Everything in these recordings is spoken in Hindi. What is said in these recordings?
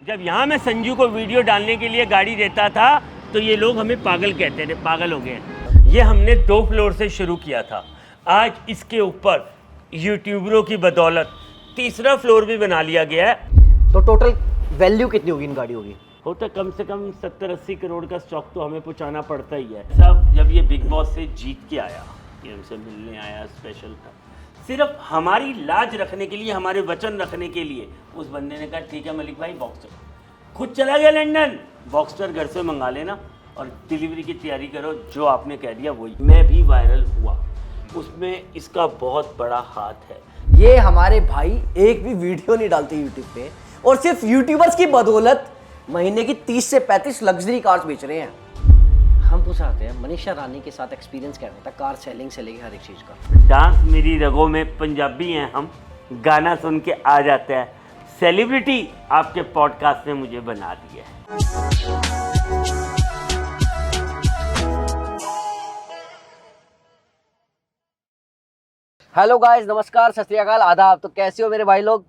जब यहाँ मैं संजू को वीडियो डालने के लिए गाड़ी देता था तो ये लोग हमें पागल कहते थे, पागल हो गए। ये हमने 2 फ्लोर से शुरू किया था, आज इसके ऊपर यूट्यूबरों की बदौलत तीसरा फ्लोर भी बना लिया गया है। तो टोटल वैल्यू कितनी होगी इन गाड़ियों की? होता कम से कम 70-80 करोड़ का स्टॉक तो हमें पहुंचाना पड़ता ही है। सब जब ये बिग बॉस से जीत के आया, ये हमसे मिलने आया स्पेशल था, सिर्फ हमारी लाज रखने के लिए, हमारे वचन रखने के लिए उस बंदे ने कहा ठीक है मलिक भाई बॉक्सर, खुद चला गया लंदन, बॉक्सर घर से मंगा लेना और डिलीवरी की तैयारी करो, जो आपने कह दिया वही। मैं भी वायरल हुआ, उसमें इसका बहुत बड़ा हाथ है। ये हमारे भाई एक भी वीडियो नहीं डालते यूट्यूब पे और सिर्फ यूट्यूबर्स की बदौलत महीने की 30 से 35 लग्जरी कार्स बेच रहे हैं। हम पूछाते हैं मनीषा रानी के साथ एक्सपीरियंस कैसा था कार सेलिंग से लेके हर एक चीज़ का? डांस मेरी रगों में, पंजाबी हैं हम, गाना सुन के आ जाता है। सेलिब्रिटी आपके पॉडकास्ट ने मुझे बना दिया है। हेलो गाइस, नमस्कार, सत श्री अकाल, आदाब। तो कैसे हो मेरे भाई लोग?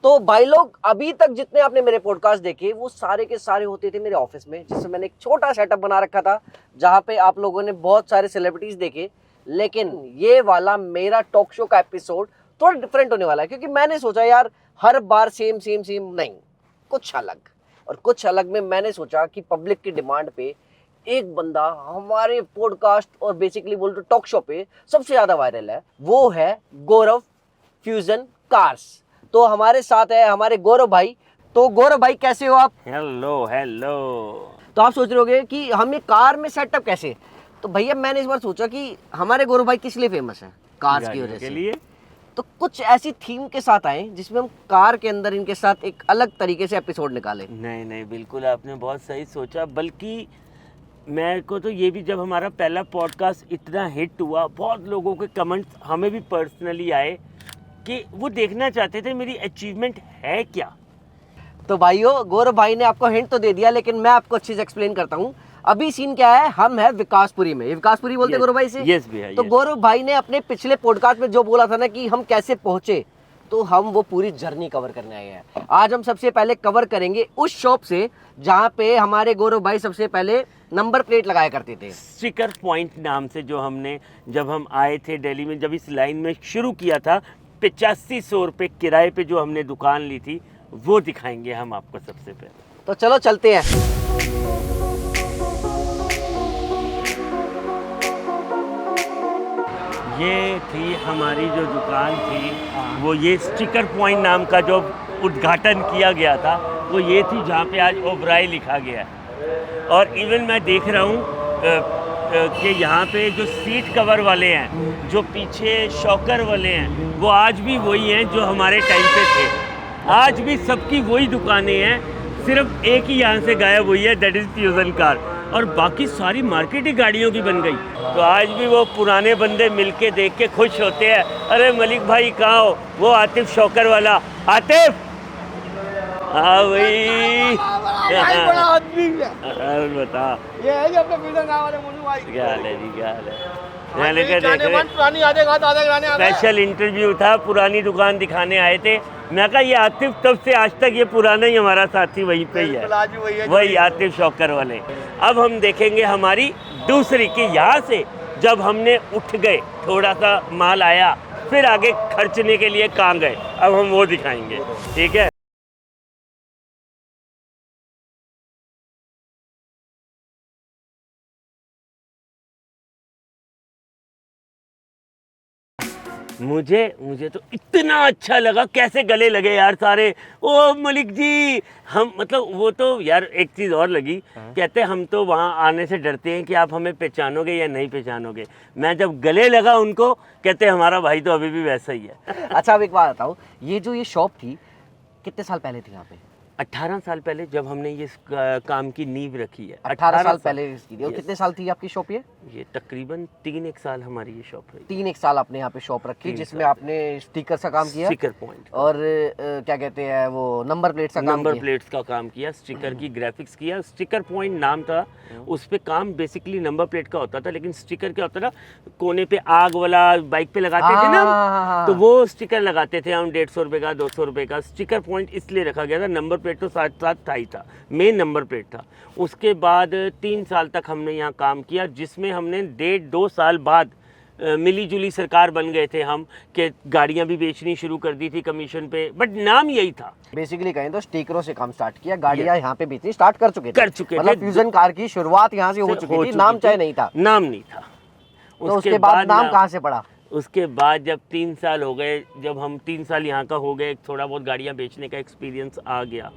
तो भाई लोग, अभी तक जितने आपने मेरे पॉडकास्ट देखे वो सारे के सारे होते थे मेरे ऑफिस में, जिससे मैंने एक छोटा सेटअप बना रखा था जहाँ पे आप लोगों ने बहुत सारे सेलिब्रिटीज देखे। लेकिन ये वाला मेरा टॉक शो का एपिसोड थोड़ा डिफरेंट होने वाला है, क्योंकि मैंने सोचा यार हर बार सेम नहीं, कुछ अलग। और कुछ अलग में मैंने सोचा कि पब्लिक की डिमांड पे एक बंदा हमारे पॉडकास्ट और बेसिकली बोल तो टॉक शो पे सबसे ज़्यादा वायरल है, वो है गौरव फ्यूजन कार्स। तो हमारे साथ है हमारे गौरव भाई। तो गौरव भाई कैसे हो आप? हेलो। तो आप सोच रहे होगे कि हम ये कार में सेटअप कैसे? तो भैया मैंने इस बार सोचा कि हमारे गौरव भाई किस लिए फेमस है? कार्स की वजह से। लिए तो कुछ ऐसी थीम के साथ आए जिसमें हम कार के अंदर इनके साथ एक अलग तरीके से एपिसोड निकाले। नहीं, बिल्कुल आपने बहुत सही सोचा। बल्कि मेरे को तो ये भी, जब हमारा पहला पॉडकास्ट इतना हिट हुआ, बहुत लोगों के कमेंट्स हमें भी पर्सनली आए कि वो देखना चाहते थे मेरी अचीवमेंट है क्या। तो भाइयों, गौरव भाई ने आपको हिंट तो दे दिया, लेकिन मैं आपको अच्छे से एक्सप्लेन करता हूँ। अभी सीन क्या है, हम है विकासपुरी में। विकासपुरी बोलते गौरव भाई से? यस भैया। तो गौरव भाई ने अपने पिछले पॉडकास्ट में जो बोला था ना कि हम कैसे पहुंचे, तो हम वो पूरी जर्नी कवर करने आए हैं। आज हम सबसे पहले कवर करेंगे उस शॉप से जहाँ पे हमारे गौरव भाई सबसे पहले नंबर प्लेट लगाया करते थे। स्टिकर पॉइंट नाम से, जो हमने जब हम आए थे दिल्ली में, जब इस लाइन में शुरू किया था, 8500 रुपये किराए पे जो हमने दुकान ली थी, वो दिखाएंगे हम आपको सबसे पहले। तो चलो चलते हैं। ये थी हमारी जो दुकान थी, वो ये स्टिकर पॉइंट नाम का जो उद्घाटन किया गया था, वो ये थी जहाँ पे आज ओबराय लिखा गया है। और इवन मैं देख रहा हूँ कि यहाँ पे जो सीट कवर वाले हैं, जो पीछे शॉकर वाले हैं, वो आज भी वही हैं जो हमारे टाइम पे थे। आज भी सबकी वही दुकानें हैं, सिर्फ एक ही यहाँ से गायब हुई है, दैट इज़ फ्यूजन कार, और बाकी सारी मार्केट ही गाड़ियों की बन गई। तो आज भी वो पुराने बंदे मिलके देख के खुश होते हैं, अरे मलिक भाई कहाँ हो? वो आतिफ शॉकर वाला, आतिफ हाँ भाई, बड़ा आदमी है। बता ये है कि अपने फ्यूजन कार वाले मोनू भाई। क्या हाल है जी, क्या हाल है? पुरानी यादें ताज़ा कराने आ गए। स्पेशल इंटरव्यू था, पुरानी दुकान दिखाने आए थे। मैं कहा ये आतिफ तब से आज तक ये पुराना ही हमारा साथी वहीं पे ही है, वही आतिफ शॉकर वाले। अब हम देखेंगे हमारी दूसरी, कि यहाँ से जब हमने उठ गए, थोड़ा सा माल आया, फिर आगे खर्चने के लिए कहाँ गए, अब हम वो दिखाएंगे, ठीक है? मुझे तो इतना अच्छा लगा, कैसे गले लगे यार सारे। ओ मलिक जी, हम मतलब वो तो यार एक चीज़ और लगी, कहते हम तो वहाँ आने से डरते हैं कि आप हमें पहचानोगे या नहीं पहचानोगे। मैं जब गले लगा उनको, कहते हमारा भाई तो अभी भी वैसा ही है। अच्छा, अब एक बात बताओ, ये जो ये शॉप थी कितने साल पहले थी यहाँ पे? 18 साल पहले जब हमने ये काम की नींव रखी है। 18 साल पहले इसकी थी। और कितने साल थी आपकी शॉप? ये तकरीबन 3-1 साल हमारी ये शॉप रही। 3-1 साल आपने यहाँ पे शॉप रखी, जिसमें आपने स्टिकर का काम किया, स्टिकर पॉइंट, और क्या कहते हैं वो नंबर प्लेट्स का काम किया। नंबर प्लेट्स का काम किया, स्टिकर की ग्राफिक्स किया। स्टिकर पॉइंट नाम था, उस पे काम बेसिकली नंबर प्लेट का होता था, लेकिन स्टिकर क्या होता था, कोने पे आग वाला बाइक पे लगाते थे ना, तो वो स्टिकर लगाते थे हम। 150 रुपये का, 200 रुपये का स्टिकर पॉइंट इसलिए रखा गया था, नंबर प्लेट तो साथ साथ था ही था, मेन नंबर प्लेट था। उसके बाद 3 साल तक हमने यहाँ काम किया, जिसमें हमने 1.5-2 साल बाद मिली जुली सरकार बन गए थे हम, कि गाड़ियाँ भी बेचनी शुरू कर दी थी कमीशन पे, बट नाम यही था। बेसिकली कहें तो स्टिकरों से काम स्टार्ट किया, गाड़ियाँ यहाँ पे बेचनी स्टार्ट कर चुके थे। मतलब थे। फ्यूजन कार की शुरुआत यहाँ से हो चुकी थी, नाम चाहे नहीं था। नाम नहीं था। तो उसके बाद नाम कहाँ से पड़ा? उसके बाद जब 3 साल हो गए, जब हम 3 साल यहाँ का हो गए, थोड़ा बहुत गाड़ियाँ बेचने का एक्सपीरियंस आ गया,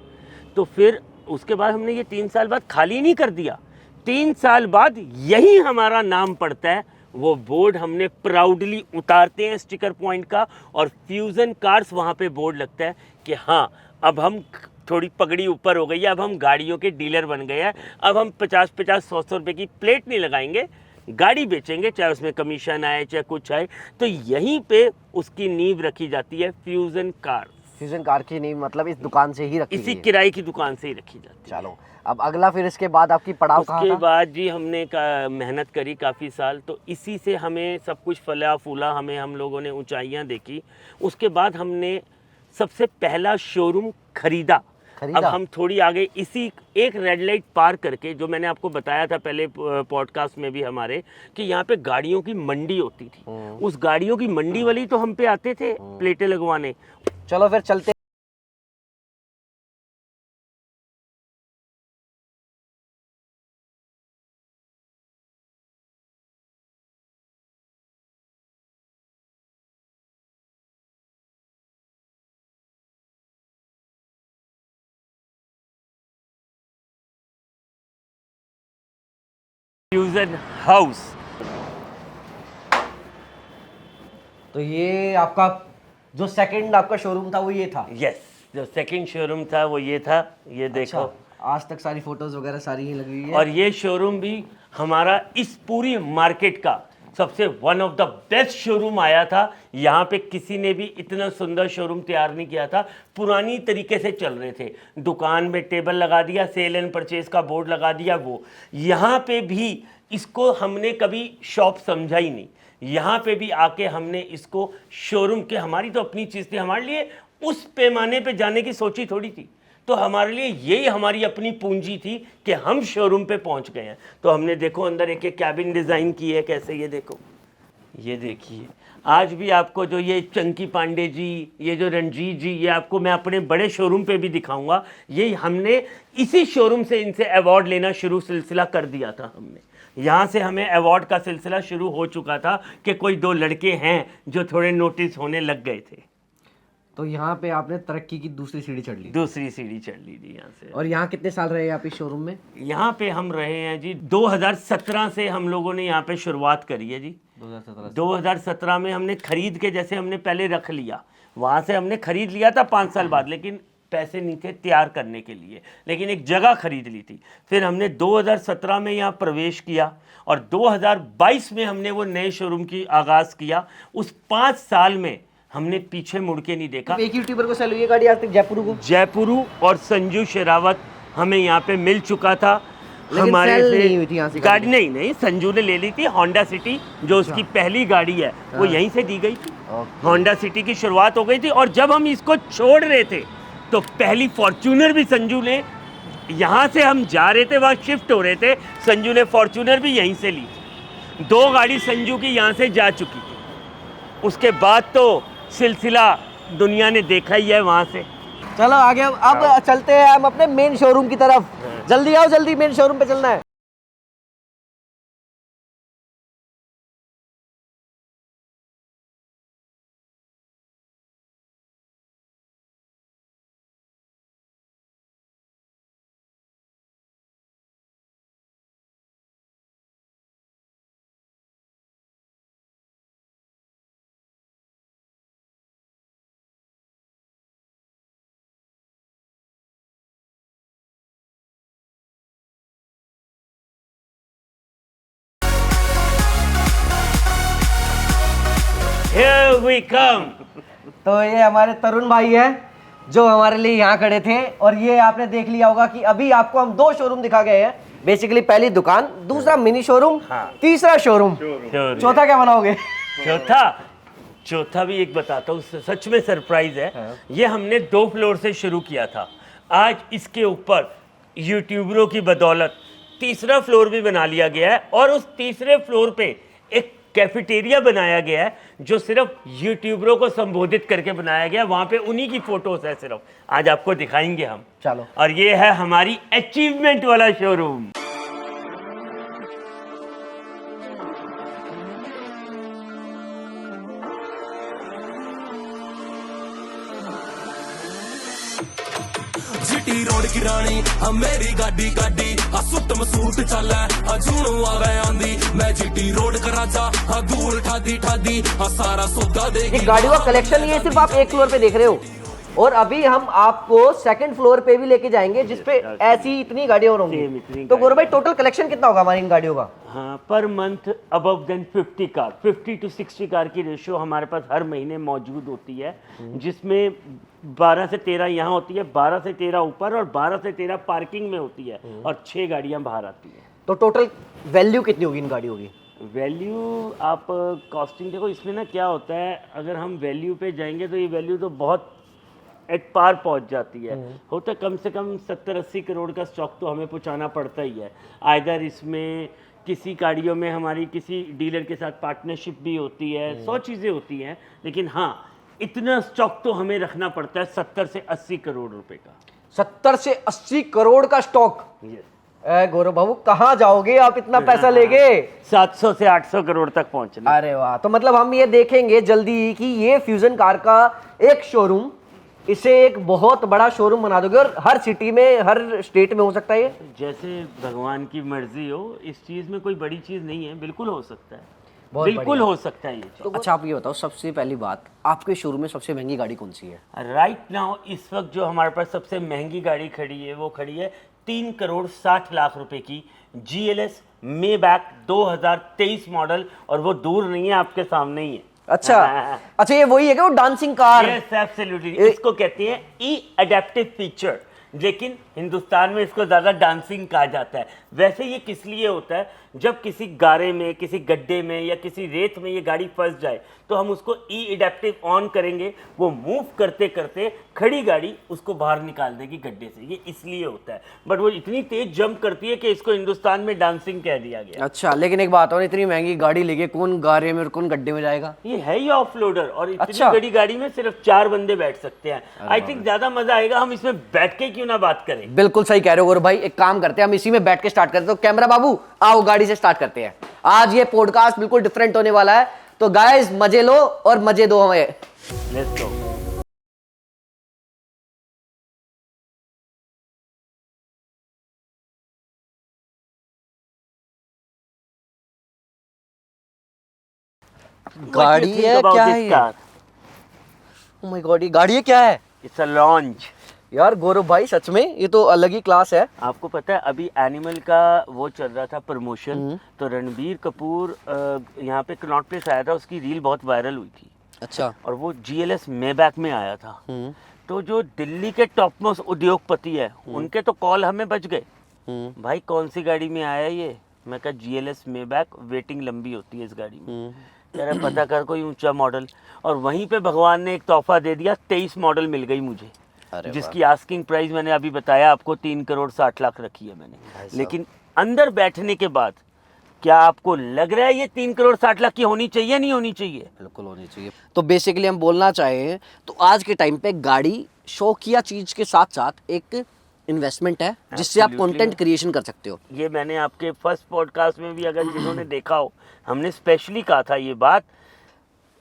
तो फिर उसके बाद हमने ये 3 साल बाद खाली नहीं कर दिया। 3 साल बाद यही हमारा नाम पड़ता है, वो बोर्ड हमने प्राउडली उतारते हैं स्टिकर पॉइंट का, और फ्यूज़न कार्स वहाँ पे बोर्ड लगता है कि हाँ अब हम थोड़ी पगड़ी ऊपर हो गई है, अब हम गाड़ियों के डीलर बन गए हैं, अब हम 50-50, 100-100 रुपये की प्लेट नहीं लगाएंगे, गाड़ी बेचेंगे, चाहे उसमें कमीशन आए चाहे कुछ आए। तो यहीं पे उसकी नींव रखी जाती है फ्यूज़न कार। फ्यूजन कार की नींव मतलब इस दुकान से ही रखी इसी गई है। किराए की दुकान से ही रखी जाती है। चलो अब अगला, फिर इसके बाद आपकी पड़ाव कहाँ उसके था? बाद जी हमने मेहनत करी काफ़ी साल, तो इसी से हमें सब कुछ फला फूला, हमें हम लोगों ने ऊंचाइयां देखी। उसके बाद हमने सबसे पहला शोरूम खरीदा। अब हम थोड़ी आगे इसी एक रेड लाइट पार करके, जो मैंने आपको बताया था पहले पॉडकास्ट में भी हमारे, कि यहाँ पे गाड़ियों की मंडी होती थी, उस गाड़ियों की मंडी वाली तो हम पे आते थे प्लेटें लगवाने। चलो फिर चलते। Fusion house. तो ये आपका जो सेकंड आपका शोरूम था वो ये था? यस, जो सेकंड शोरूम था वो ये था, ये देखो। अच्छा, आज तक सारी फोटोज वगैरह सारी ही लगी हुई है। और ये शोरूम भी हमारा इस पूरी मार्केट का सबसे one of the best showroom आया था। यहाँ पे किसी ने भी इतना सुंदर शोरूम तैयार नहीं किया था। पुरानी तरीके से चल रहे थे, दुकान में टेबल लगा दिया, सेल एंड परचेज का बोर्ड लगा दिया। वो यहाँ पे भी इसको हमने कभी शॉप समझा ही नहीं। यहाँ पे भी आके हमने इसको शोरूम के, हमारी तो अपनी चीज़ थी, हमारे लिए उस पैमाने पे जाने की सोची थोड़ी थी। तो हमारे लिए यही हमारी अपनी पूंजी थी कि हम शोरूम पे पहुंच गए हैं। तो हमने देखो अंदर एक एक कैबिन डिज़ाइन की है कैसे, ये देखो, ये देखिए। आज भी आपको जो ये चंकी पांडे जी, ये जो रणजीत जी, ये आपको मैं अपने बड़े शोरूम पे भी दिखाऊंगा। ये हमने इसी शोरूम से इनसे अवार्ड लेना सिलसिला कर दिया था हमने। यहाँ से हमें अवार्ड का सिलसिला शुरू हो चुका था कि कोई 2 लड़के हैं जो थोड़े नोटिस होने लग गए थे। तो यहाँ पे आपने तरक्की की दूसरी सीढ़ी चढ़ ली? दूसरी सीढ़ी चढ़ ली थी यहाँ से। और यहाँ कितने साल रहे आप इस शोरूम में? यहाँ पे हम रहे हैं जी 2017 से हम लोगों ने यहाँ पे शुरुआत करी है जी। 2017 में हमने खरीद के, जैसे हमने पहले रख लिया, वहाँ से हमने खरीद लिया था 5 साल बाद, लेकिन पैसे नहीं थे तैयार करने के लिए, लेकिन एक जगह खरीद ली थी। फिर हमने 2017 में यहाँ प्रवेश किया और 2022 में हमने वो नए शोरूम की आगाज़ किया। उस 5 साल में हमने पीछे मुड़ के नहीं देखा। एक यूट्यूबर को सेल हुई है गाड़ी आज तक, जयपुरू को? जयपुरू और संजू शेरावत हमें यहाँ पे मिल चुका था। हमारे से नहीं हुई थी यहाँ से गाड़ी, नहीं संजू ने ले ली थी होंडा सिटी, जो उसकी पहली गाड़ी है वो यहीं से दी गई थी। होंडा सिटी की शुरुआत हो गई थी, और जब हम इसको छोड़ रहे थे तो पहली फॉर्च्यूनर भी संजू ने, यहाँ से हम जा रहे थे वहाँ शिफ्ट हो रहे थे, संजू ने फॉर्च्यूनर भी यहीं से ली। 2 गाड़ी संजू की यहाँ से जा चुकी थी। उसके बाद तो सिलसिला दुनिया ने देखा ही है वहाँ से। चलो आगे अब चलते हैं हम अपने मेन शोरूम की तरफ। जल्दी आओ, जल्दी मेन शोरूम पे चलना है। Here we come। तो ये हमारे तरुण भाई है जो हमारे लिए यहाँ खड़े थे, और ये आपने देख लिया होगा कि अभी आपको हम 2 शोरूम दिखा गए हैं। बेसिकली पहली दुकान, दूसरा मिनी शोरूम, तीसरा शोरूम, चौथा क्या बनाओगे? चौथा भी एक बताता हूँ, सच में सरप्राइज है। ये हमने 2 फ्लोर से शुरू किया था। आज इसके यूट्यूबरों यूट्यूबरों की बदौलत तीसरा फ्लोर भी बना लिया गया है और उस तीसरे फ्लोर पे एक कैफेटेरिया बनाया गया है जो सिर्फ यूट्यूबरों को संबोधित करके बनाया गया। वहाँ पे उन्हीं की फोटोज है सिर्फ, आज आपको दिखाएंगे हम। चलो। और ये है हमारी अचीवमेंट वाला शोरूम। जीटी रोड की रानी मेरी गाड़ी गाड़ी सुट मसूट चला जूनू आवे आंदी मैं जीटी रोड का राजा धूल ठादी ठादी सारा सौदा दे। ये गाड़ियों का कलेक्शन ये सिर्फ आप एक फ्लोर पे देख रहे हो और अभी हम आपको सेकंड फ्लोर पे भी लेके जाएंगे जिसपे ऐसी इतनी गाड़ियां और होंगी। तो गौरव भाई टोटल कलेक्शन कितना होगा हमारी इन गाड़ियों का? हाँ, per month above then 50 car, 50 to 60 car की रेशियो हमारे पास हर महीने मौजूद होती है, जिसमें 12 से 13 यहाँ होती है, 12 से 13 ऊपर और 12 से 13 पार्किंग में होती है और 6 गाड़ियाँ बाहर आती हैं। तो टोटल वैल्यू कितनी होगी इन गाड़ियों की? वैल्यू आप कॉस्टिंग देखो, इसमें ना क्या होता है, अगर हम वैल्यू पे जाएंगे तो ये वैल्यू तो बहुत एट पार पहुंच जाती है। होता कम से कम 70-80 करोड़ का स्टॉक तो हमें पहुंचाना पड़ता ही है। आइदर इसमें किसी गाड़ियों में हमारी किसी डीलर के साथ पार्टनरशिप भी होती है, 100 चीज़ें होती हैं, लेकिन हाँ इतना स्टॉक तो हमें रखना पड़ता है 70 से 80 करोड़ रुपए का। 70 से 80 करोड़ का स्टॉक? यस। गौरव बाबू कहाँ जाओगे आप इतना पैसा लेके? 700 से 800 करोड़ तक पहुंचना। अरे वाह, तो मतलब हम ये देखेंगे जल्दी कि ये फ्यूजन कार का एक शोरूम, इसे एक बहुत बड़ा शोरूम बना दोगे और हर सिटी में हर स्टेट में हो सकता है ये? जैसे भगवान की मर्जी हो, इस चीज़ में कोई बड़ी चीज़ नहीं है, बिल्कुल हो सकता है, बिल्कुल हो सकता है ये चीज़। तो अच्छा आप ये बताओ, सबसे पहली बात, आपके शोरूम में सबसे महंगी गाड़ी कौन सी है? राइट नाउ इस वक्त जो हमारे पास सबसे महंगी गाड़ी खड़ी है वो खड़ी है 3 करोड़ 60 लाख रुपए की GLS मेबैक 2023 मॉडल, और वो दूर नहीं है, आपके सामने ही है। अच्छा अच्छा, ये वही है क्या वो डांसिंग कार? यस एब्सोल्युटली, इसको कहते हैं ई अडेप्टिव फीचर, लेकिन हिंदुस्तान में इसको ज़्यादा डांसिंग कहा जाता है। वैसे ये किस लिए होता है, जब किसी गारे में, किसी गड्ढे में या किसी रेत में ये गाड़ी फंस जाए तो हम उसको ई अडेप्टिव ऑन करेंगे, वो मूव करते करते खड़ी गाड़ी उसको बाहर निकाल देगी गड्ढे से। ये इसलिए होता है, बट वो इतनी तेज जंप करती है कि इसको हिंदुस्तान में डांसिंग कह दिया गया। अच्छा, लेकिन एक बात और, इतनी महंगी गाड़ी लेके कौन गारे में और कौन गड्ढे में जाएगा? ये है ही ऑफ लोडर, और इतनी अच्छा। बड़ी गाड़ी में सिर्फ 4 बंदे बैठ सकते हैं। आई थिंक ज्यादा मजा आएगा हम इसमें बैठ के क्यों ना बात करें। बिल्कुल सही कह रहे हो गौरव भाई, एक काम करते हैं हम इसी में बैठ के स्टार्ट करते हैं। तो कैमरा बाबू आओ गाड़ी से स्टार्ट करते हैं। आज ये पॉडकास्ट बिल्कुल डिफरेंट होने वाला है, तो गाइस मजे लो और मजे दो हमें। Let's go. गाड़ी है क्या है? ओह माय गॉड, ये गाड़ी है क्या है? It's a launch. यार गौरव भाई सच में ये तो अलग ही क्लास है। आपको पता है अभी एनिमल का वो चल रहा था प्रमोशन, तो रणबीर कपूर यहाँ पे कनॉट प्लेस आया था, उसकी रील बहुत वायरल हुई थी। अच्छा। और वो GLS मेबैक में आया था। तो जो दिल्ली के टॉप मोस्ट उद्योगपति है उनके तो कॉल हमें बच गए, भाई कौन सी गाड़ी में आया ये? मैं कहा GLS मेबैक, वेटिंग लंबी होती है इस गाड़ी में, जरा पता कर कोई ऊंचा मॉडल। और वहीं पे भगवान ने एक तोहफा दे दिया, 23 मॉडल मिल गई मुझे, जिसकी आस्किंग प्राइस मैंने अभी बताया आपको 3 करोड़ 60 लाख रखी है मैंने। लेकिन अंदर बैठने के बाद क्या आपको लग रहा है ये 3 करोड़ 60 लाख की होनी चाहिए, नहीं होनी चाहिए? बिल्कुल होनी चाहिए। तो बेसिकली हम बोलना चाहें तो आज के टाइम पे गाड़ी शौकिया चीज के साथ साथ एक इन्वेस्टमेंट है जिससे आप कंटेंट क्रिएशन कर सकते हो। ये मैंने आपके फर्स्ट पॉडकास्ट में भी, अगर जिन्होंने देखा हो, हमने स्पेशली कहा था ये बात।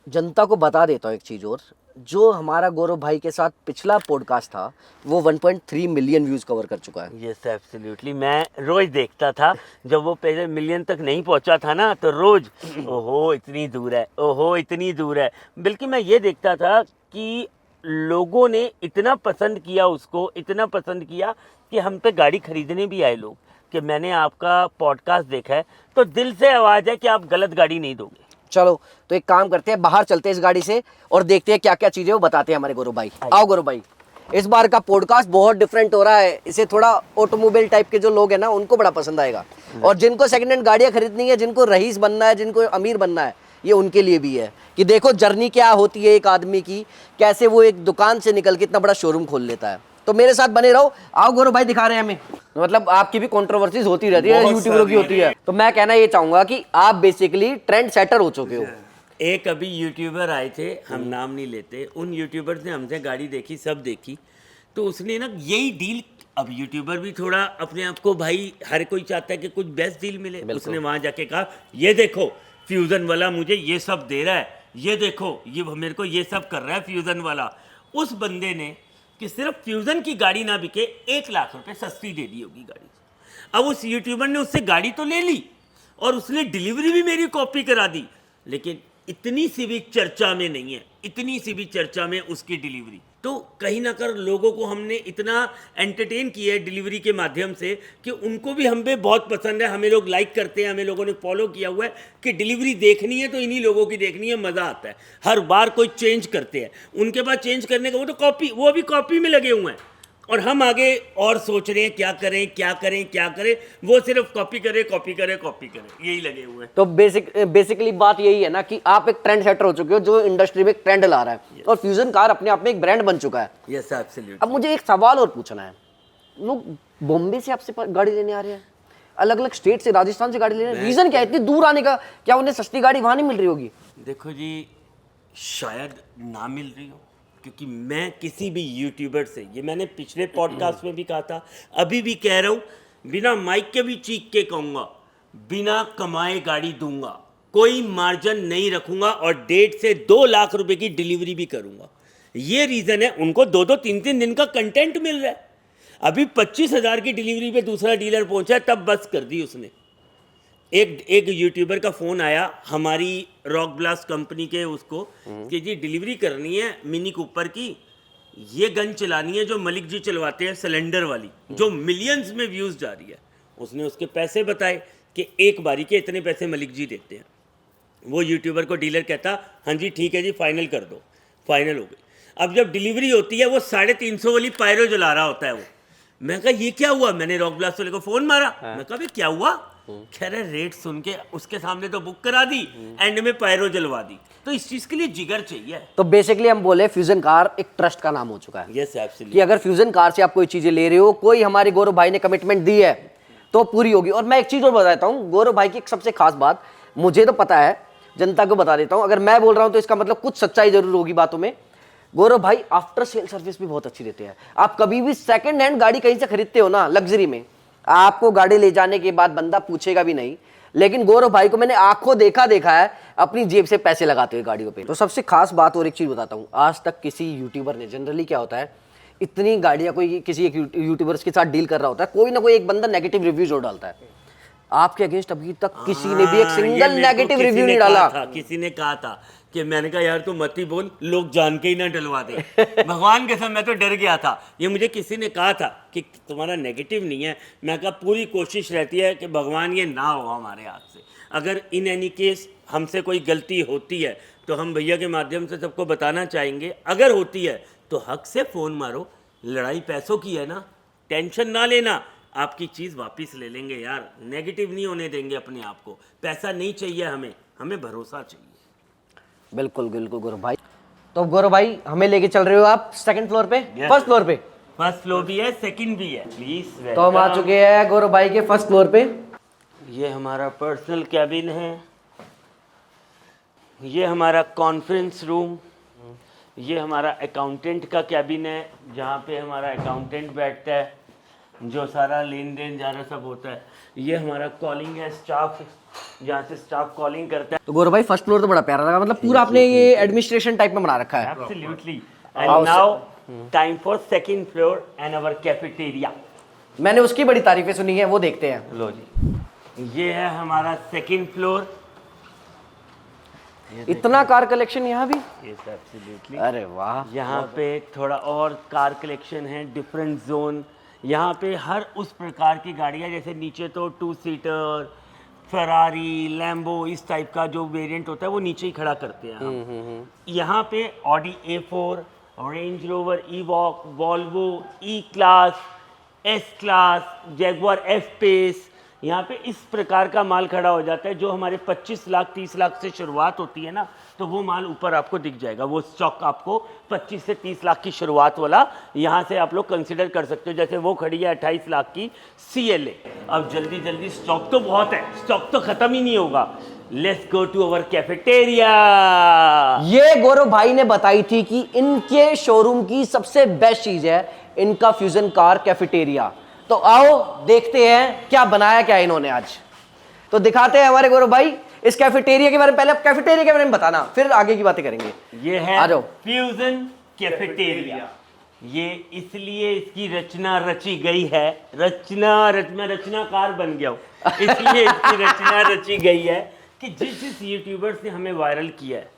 जनता को बता देता हूँ एक चीज़ और, जो हमारा गौरव भाई के साथ पिछला पॉडकास्ट था वो 1.3 मिलियन व्यूज कवर कर चुका है। यस एब्सोल्युटली, मैं रोज देखता था, जब वो पहले मिलियन तक नहीं पहुंचा था ना, तो रोज ओहो इतनी दूर है, ओहो इतनी दूर है। बल्कि मैं ये देखता था कि लोगों ने इतना पसंद किया उसको, इतना पसंद किया कि हम पे गाड़ी खरीदने भी आए लोग, कि मैंने आपका पॉडकास्ट देखा है तो दिल से आवाज़ है कि आप गलत गाड़ी नहीं दोगे। चलो तो एक काम करते हैं, बाहर चलते हैं इस गाड़ी से और देखते हैं क्या क्या चीजें वो बताते हैं हमारे गौरव भाई। आओ गौरव भाई, इस बार का पॉडकास्ट बहुत डिफरेंट हो रहा है, इसे थोड़ा ऑटोमोबाइल टाइप के जो लोग हैं ना उनको बड़ा पसंद आएगा, और जिनको सेकंड हैंड गाड़ियां खरीदनी है, जिनको रईस बनना है, जिनको अमीर बनना है, ये उनके लिए भी है कि देखो जर्नी क्या होती है एक आदमी की, कैसे वो एक दुकान से निकल के इतना बड़ा शोरूम खोल लेता है। तो मेरे साथ बने रहो। आओ गौरव भाई दिखा रहे हैं हमें, मतलब आपकी भी कंट्रोवर्सीज होती रहती है, बहुत यूट्यूबरों की सारी होती है। तो मैं कहना ये चाहूंगा कि आप बेसिकली ट्रेंड सेटर हो चुके हो। एक अभी यूट्यूबर आए थे, हम नाम नहीं लेते, उन यूट्यूबर्स ने हमसे गाड़ी देखी, सब देखी, तो उसने ना यही डील, अब यूट्यूबर भी थोड़ा अपने आप को, भाई हर कोई चाहता है कि कुछ बेस्ट डील मिले, उसने वहाँ जाके कहा ये देखो फ्यूज़न वाला मुझे ये सब दे रहा है, ये देखो ये मेरे को ये सब कर रहा है फ्यूज़न वाला। उस बंदे ने कि सिर्फ फ्यूज़न की गाड़ी ना बिके 1 लाख रुपए सस्ती दे दी होगी गाड़ी। अब उस यूट्यूबर ने उससे गाड़ी तो ले ली और उसने डिलीवरी भी मेरी कॉपी करा दी, लेकिन इतनी सी भी चर्चा में नहीं है, इतनी सी भी चर्चा में उसकी डिलीवरी। तो कहीं ना कर लोगों को हमने इतना एंटरटेन किया है डिलीवरी के माध्यम से कि उनको भी हम पे बहुत पसंद है, हमें लोग लाइक करते हैं, हमें लोगों ने फॉलो किया हुआ है कि डिलीवरी देखनी है तो इन्हीं लोगों की देखनी है, मज़ा आता है। हर बार कोई चेंज करते हैं, उनके पास चेंज करने का वो तो कॉपी, वो अभी कॉपी में लगे हुए हैं, और हम आगे और सोच रहे हैं क्या करें क्या करें क्या करें, वो सिर्फ कॉपी करे कॉपी करे कॉपी करे, यही लगे हुए हैं। तो बेसिकली बात यही है ना कि आप एक ट्रेंड सेटर हो चुके हो जो इंडस्ट्री में एक ट्रेंड ला रहा है, और फ्यूजन कार अपने आप में एक ब्रांड बन चुका है। Yes absolutely. अब मुझे एक सवाल और पूछना है, लोग बॉम्बे से आपसे गाड़ी लेने आ रहे हैं, अलग अलग स्टेट से, राजस्थान से गाड़ी ले रहे हैं, रीजन क्या है इतनी दूर आने का? क्या उन्हें सस्ती गाड़ी वहां नहीं मिल रही होगी? देखो जी, शायद ना मिल रही हो, क्योंकि मैं किसी भी यूट्यूबर से, ये मैंने पिछले पॉडकास्ट में भी कहा था, अभी भी कह रहा हूँ, बिना माइक के भी चीख के कहूँगा, बिना कमाए गाड़ी दूंगा, कोई मार्जिन नहीं रखूंगा, और 1.5 से 2 लाख रुपए की डिलीवरी भी करूंगा। ये रीज़न है, उनको 2-2 3-3 दिन का कंटेंट मिल रहा है। अभी 25,000 की डिलीवरी पे दूसरा डीलर पहुंचा है, तब बस कर दी उसने। एक यूट्यूबर का फ़ोन आया हमारी रॉक ब्लास्ट कंपनी के उसको कि जी डिलीवरी करनी है मिनी कूपर की, ये गन चलानी है जो मलिक जी चलवाते हैं, सिलेंडर वाली, जो मिलियंस में व्यूज़ जा रही है। उसने उसके पैसे बताए कि एक बारी के इतने पैसे मलिक जी देते हैं। वो यूट्यूबर को डीलर कहता हाँ जी ठीक है जी फाइनल कर दो, फाइनल हो गई। अब जब डिलीवरी होती है वो 350 वाली पायरो जला रहा होता है वो। मैं कहा ये क्या हुआ, मैंने रॉक ब्लास्ट वाले को फ़ोन मारा, मैं कहा क्या हुआ, कह रहे रेट सुन के उसके सामने तो बुक करा दी, एंड में पायरो जलवा दी। तो इस चीज के लिए जिगर चाहिए। तो बेसिकली हम बोले फ्यूजन कार एक ट्रस्ट का नाम हो चुका है। Yes absolutely. कि अगर फ्यूजन कार से आप कोई चीजें ले रहे हो, कोई हमारे गौरव भाई ने कमिटमेंट दी है तो पूरी होगी। और मैं एक चीज और बताता हूँ, गौरव भाई की एक सबसे खास बात, मुझे तो पता है, जनता को बता देता हूँ, अगर मैं बोल रहा हूँ तो इसका मतलब कुछ सच्चाई जरूर होगी बातों में। गौरव भाई आफ्टर सेल सर्विस भी बहुत अच्छी देते हैं। आप कभी भी सेकंड हैंड गाड़ी कहीं से खरीदते हो ना लग्जरी में, आपको गाड़ी ले जाने के बाद बंदा पूछेगा भी नहीं, लेकिन गौरव भाई को मैंने आंखों देखा है अपनी जेब से पैसे लगाते हुए गाड़ियों पे। तो सबसे खास बात और एक चीज बताता हूँ, आज तक किसी यूट्यूबर ने, जनरली क्या होता है, इतनी गाड़ियां कोई किसी एक यूट्यूबर्स के साथ डील कर रहा होता है, कोई ना कोई एक बंदा नेगेटिव रिव्यू जोड़ डालता है। आपके अगेंस्ट अभी तक किसी ने भी एक सिंगल नेगेटिव रिव्यू नहीं डाला। किसी ने कहा था कि मैंने कहा यार तू मत ही बोल, लोग जान के ही ना डलवा दे। भगवान के समय मैं तो डर गया था। ये मुझे किसी ने कहा था कि तुम्हारा नेगेटिव नहीं है, मैं कहा पूरी कोशिश रहती है कि भगवान ये ना हो हमारे हाथ से। अगर इन एनी केस हमसे कोई गलती होती है तो हम भैया के माध्यम से सबको बताना चाहेंगे, अगर होती है तो हक से फ़ोन मारो, लड़ाई पैसों की है ना, टेंशन ना लेना, आपकी चीज़ वापस ले लेंगे यार, नेगेटिव नहीं होने देंगे अपने आप को। पैसा नहीं चाहिए हमें, हमें भरोसा चाहिए। बिल्कुल बिल्कुल गौरव भाई। तो गौरव भाई हमें लेके चल रहे हो आप सेकंड फ्लोर पे? फर्स्ट फ्लोर पे? फर्स्ट फ्लोर भी है, सेकंड भी है, प्लीज। तो हम आ चुके हैं गौरव भाई के फर्स्ट फ्लोर पे। ये हमारा पर्सनल कैबिन है, ये हमारा कॉन्फ्रेंस रूम, ये हमारा अकाउंटेंट का कैबिन है जहाँ पे हमारा अकाउंटेंट बैठता है, जो सारा लेन देन जाना सब होता है। ये हमारा कॉलिंग है, स्टाफ, जहाँ से स्टाफ कॉलिंग करता है। तो गौरव भाई फर्स्ट फ्लोर तो बड़ा प्यारा लगा, मतलब पूरा आपने ये एडमिनिस्ट्रेशन टाइप में बना रखा है। Absolutely. And now time for second floor and our cafeteria. मैंने उसकी बड़ी तारीफें सुनी है, वो देखते हैं। लो जी, ये है हमारा सेकंड फ्लोर। इतना कार कलेक्शन यहाँ भी? Yes absolutely. अरे वाह। यहाँ पे थोड़ा और कार कलेक्शन है, डिफरेंट जोन। यहाँ पे हर उस प्रकार की गाड़ियाँ, जैसे नीचे तो 2 सीटर, फरारी, लैम्बो, इस टाइप का जो वेरिएंट होता है वो नीचे ही खड़ा करते हैं हम। यहाँ पे Audi A4, Range Rover Evoque, Volvo E class, S class, Jaguar F Pace, यहाँ पे इस प्रकार का माल खड़ा हो जाता है, जो हमारे 25 लाख 30 लाख से शुरुआत होती है ना, तो वो माल ऊपर आपको दिख जाएगा। वो स्टॉक आपको 25 से 30 लाख की शुरुआत वाला यहाँ से आप लोग कंसिडर कर सकते हो। जैसे वो खड़ी है 28 लाख की CLA। अब जल्दी जल्दी, स्टॉक तो बहुत है, स्टॉक तो खत्म ही नहीं होगा। Let's go to our cafeteria. ये गौरव भाई ने बताई थी कि इनके शोरूम की सबसे बेस्ट चीज है इनका फ्यूजन कार कैफेटेरिया। तो आओ देखते हैं क्या बनाया क्या इन्होंने आज। तो दिखाते हैं हमारे गौरव भाई इस कैफेटेरिया के बारे में। पहले आप कैफेटेरिया के बारे में बताना, फिर आगे की बातें करेंगे। ये है आ जाओ। Fusion cafeteria. ये इसलिए इसकी रचना रची गई है, मैं रचनाकार बन गया हूँ, इसलिए इसकी रचना रची गई है कि जिस यूट्यूबर्स ने हमें वायरल किया है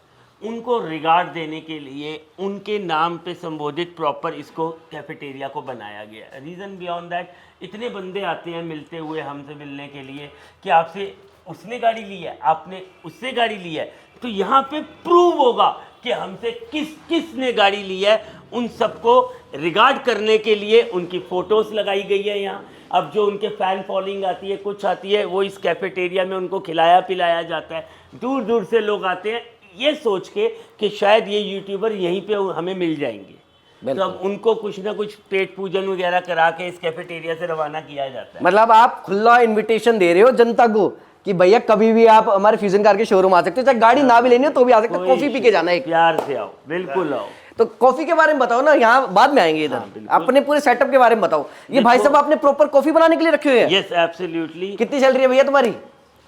उनको रिगार्ड देने के लिए उनके नाम पे संबोधित प्रॉपर इसको कैफेटेरिया को बनाया गया है। रीज़न बियॉन्ड दैट, इतने बंदे आते हैं मिलते हुए हमसे मिलने के लिए कि आपसे उसने गाड़ी ली है, आपने उससे गाड़ी ली है, तो यहाँ पे प्रूव होगा कि हमसे किसने गाड़ी ली है। उन सबको रिगार्ड करने के लिए उनकी फ़ोटोज़ लगाई गई है यहाँ। अब जो उनके फ़ैन फॉलोइंग आती है, कुछ आती है, वो इस कैफेटेरिया में उनको खिलाया पिलाया जाता है। दूर दूर से लोग आते हैं ये सोच के कि शायद ये यूट्यूबर यहीं पे हमें मिल जाएंगे, तो अब उनको कुछ ना कुछ पेट पूजन वगैरह करा के इस कैफेटेरिया से रवाना किया जाता है। मतलब आप खुला इनविटेशन दे रहे हो जनता को कि भैया कभी भी आप हमारे फ्यूजन कार के शोरूम आ सकते हो, चाहे गाड़ी ना भी लेनी हो तो भी आ सकते हो, कॉफी पी के जाना है। प्यार से आओ, बिल्कुल आओ। तो कॉफी के बारे में बताओ ना, यहाँ बाद में आएंगे इधर। अपने पूरे सेटअप के बारे में बताओ। ये भाई साहब आपने प्रॉपर कॉफी बनाने के लिए रखे हुए हैं? Yes absolutely. कितनी चल रही है भैया तुम्हारी,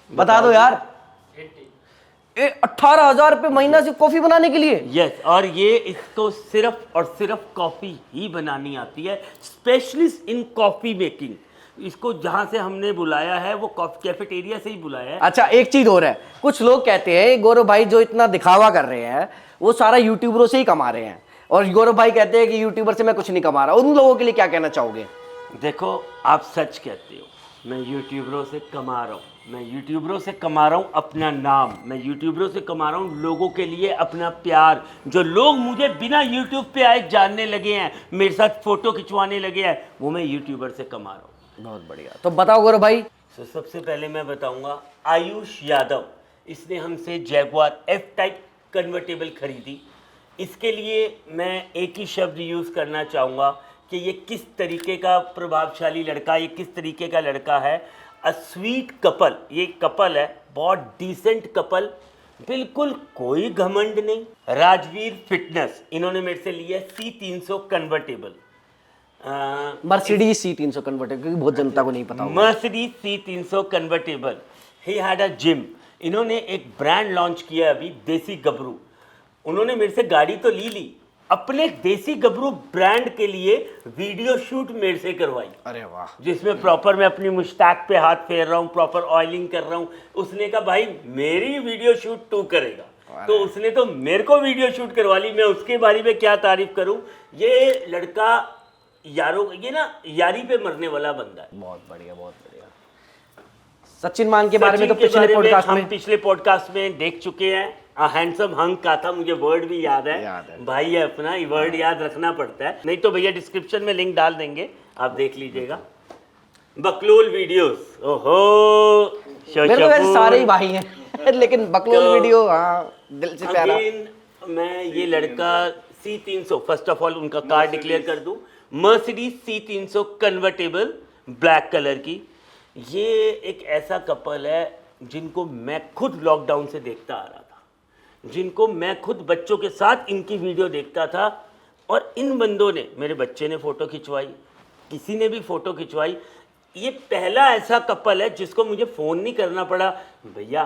बता दो यार। 18,000 रुपये महीना से कॉफी बनाने के लिए? यस, और ये इसको सिर्फ और सिर्फ कॉफी ही बनानी आती है, स्पेशलिस्ट इन कॉफी मेकिंग। इसको जहां से हमने बुलाया है वो कैफेटेरिया से ही बुलाया है। अच्छा, एक चीज और है, कुछ लोग कहते हैं गौरव भाई जो इतना दिखावा कर रहे हैं वो सारा यूट्यूबरों से ही कमा रहे हैं, और गौरव भाई कहते हैं कि यूट्यूबर से मैं कुछ नहीं कमा रहा। उन लोगों के लिए क्या कहना चाहोगे? देखो, आप सच कहते हो, मैं यूट्यूबरों से कमा रहा हूँ, मैं यूट्यूबरों से कमा रहा हूँ अपना नाम, मैं यूट्यूबरों से कमा रहा हूँ लोगों के लिए अपना प्यार। जो लोग मुझे बिना यूट्यूब पे आए जानने लगे हैं, मेरे साथ फोटो खिंचवाने लगे हैं, वो मैं यूट्यूबर से कमा रहा हूँ। बहुत बढ़िया। तो बताओ गौरव भाई। तो सबसे पहले मैं बताऊंगा, आयुष यादव, इसने हमसे जैगुआर F टाइप कन्वर्टेबल खरीदी। इसके लिए मैं एक ही शब्द यूज़ करना चाहूँगा कि ये किस तरीके का प्रभावशाली लड़का, ये किस तरीके का लड़का है। अ स्वीट कपल, ये कपल है, बहुत डिसेंट कपल, बिल्कुल कोई घमंड नहीं। राजवीर फिटनेस, इन्होंने मेरे से लिया C300 convertible, Mercedes C300 convertible, क्योंकि बहुत जनता को नहीं पता होगा। Mercedes C300 convertible. He had a gym. इन्होंने एक ब्रांड लॉन्च किया अभी, देसी गबरू। उन्होंने मेरे से गाड़ी तो ली, अपने देसी गबरू ब्रांड के लिए वीडियो शूट मेरे से करवाई। अरे वाह। जिसमें प्रॉपर मैं अपनी मुश्ताक पे हाथ फेर रहा हूँ, प्रॉपर ऑयलिंग कर रहा हूँ। उसने कहा भाई मेरी वीडियो शूट तू करेगा, तो उसने तो मेरे को वीडियो शूट करवा ली। मैं उसके बारे में क्या तारीफ करूँ। ये लड़का यारों, ये ना यारी पे मरने वाला बंदा है। बहुत बढ़िया, बहुत बढ़िया। सचिन मान के बारे में तो पिछले पॉडकास्ट में, पिछले पॉडकास्ट में देख चुके हैं। हैंडसम हंक का था, मुझे वर्ड भी याद है। भाई है अपना, ये वर्ड याद रखना पड़ता है, नहीं तो भैया डिस्क्रिप्शन में लिंक डाल देंगे, आप देख लीजिएगा। बकलोल वीडियोस, ओहो मेरे तो वैसे सारे ही भाई हैं लेकिन बकलोल वीडियो हाँ दिल से प्यारा। मैं ये लड़का C300, फर्स्ट ऑफ ऑल उनका कार डिक्लेयर कर दूं, Mercedes C300 convertible black colour की। ये एक ऐसा कपल है जिनको मैं खुद लॉकडाउन से देखता आ रहा था, जिनको मैं खुद बच्चों के साथ इनकी वीडियो देखता था, और इन बंदों ने, मेरे बच्चे ने फ़ोटो खिंचवाई, किसी ने भी फ़ोटो खिंचवाई। ये पहला ऐसा कपल है जिसको मुझे फ़ोन नहीं करना पड़ा, भैया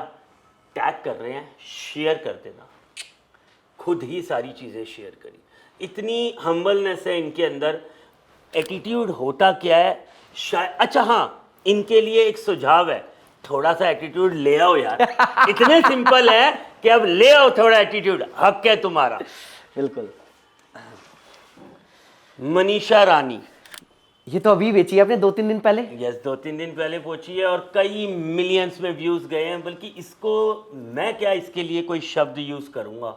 टैग कर रहे हैं शेयर कर देना, खुद ही सारी चीज़ें शेयर करी। इतनी हम्बलनेस है इनके अंदर। एटीट्यूड होता क्या है शायद, अच्छा हाँ, इनके लिए एक सुझाव है, थोड़ा सा एटीट्यूड ले आओ यार। इतने सिंपल है कि अब ले आओ थोड़ा एटीट्यूड, हक है तुम्हारा। बिल्कुल। मनीषा रानी, ये तो अभी बेची है आपने 2-3 दिन पहले? यस, 2-3 दिन पहले पहुंची है और कई मिलियंस में व्यूज गए हैं। बल्कि इसको मैं क्या इसके लिए कोई शब्द यूज करूंगा,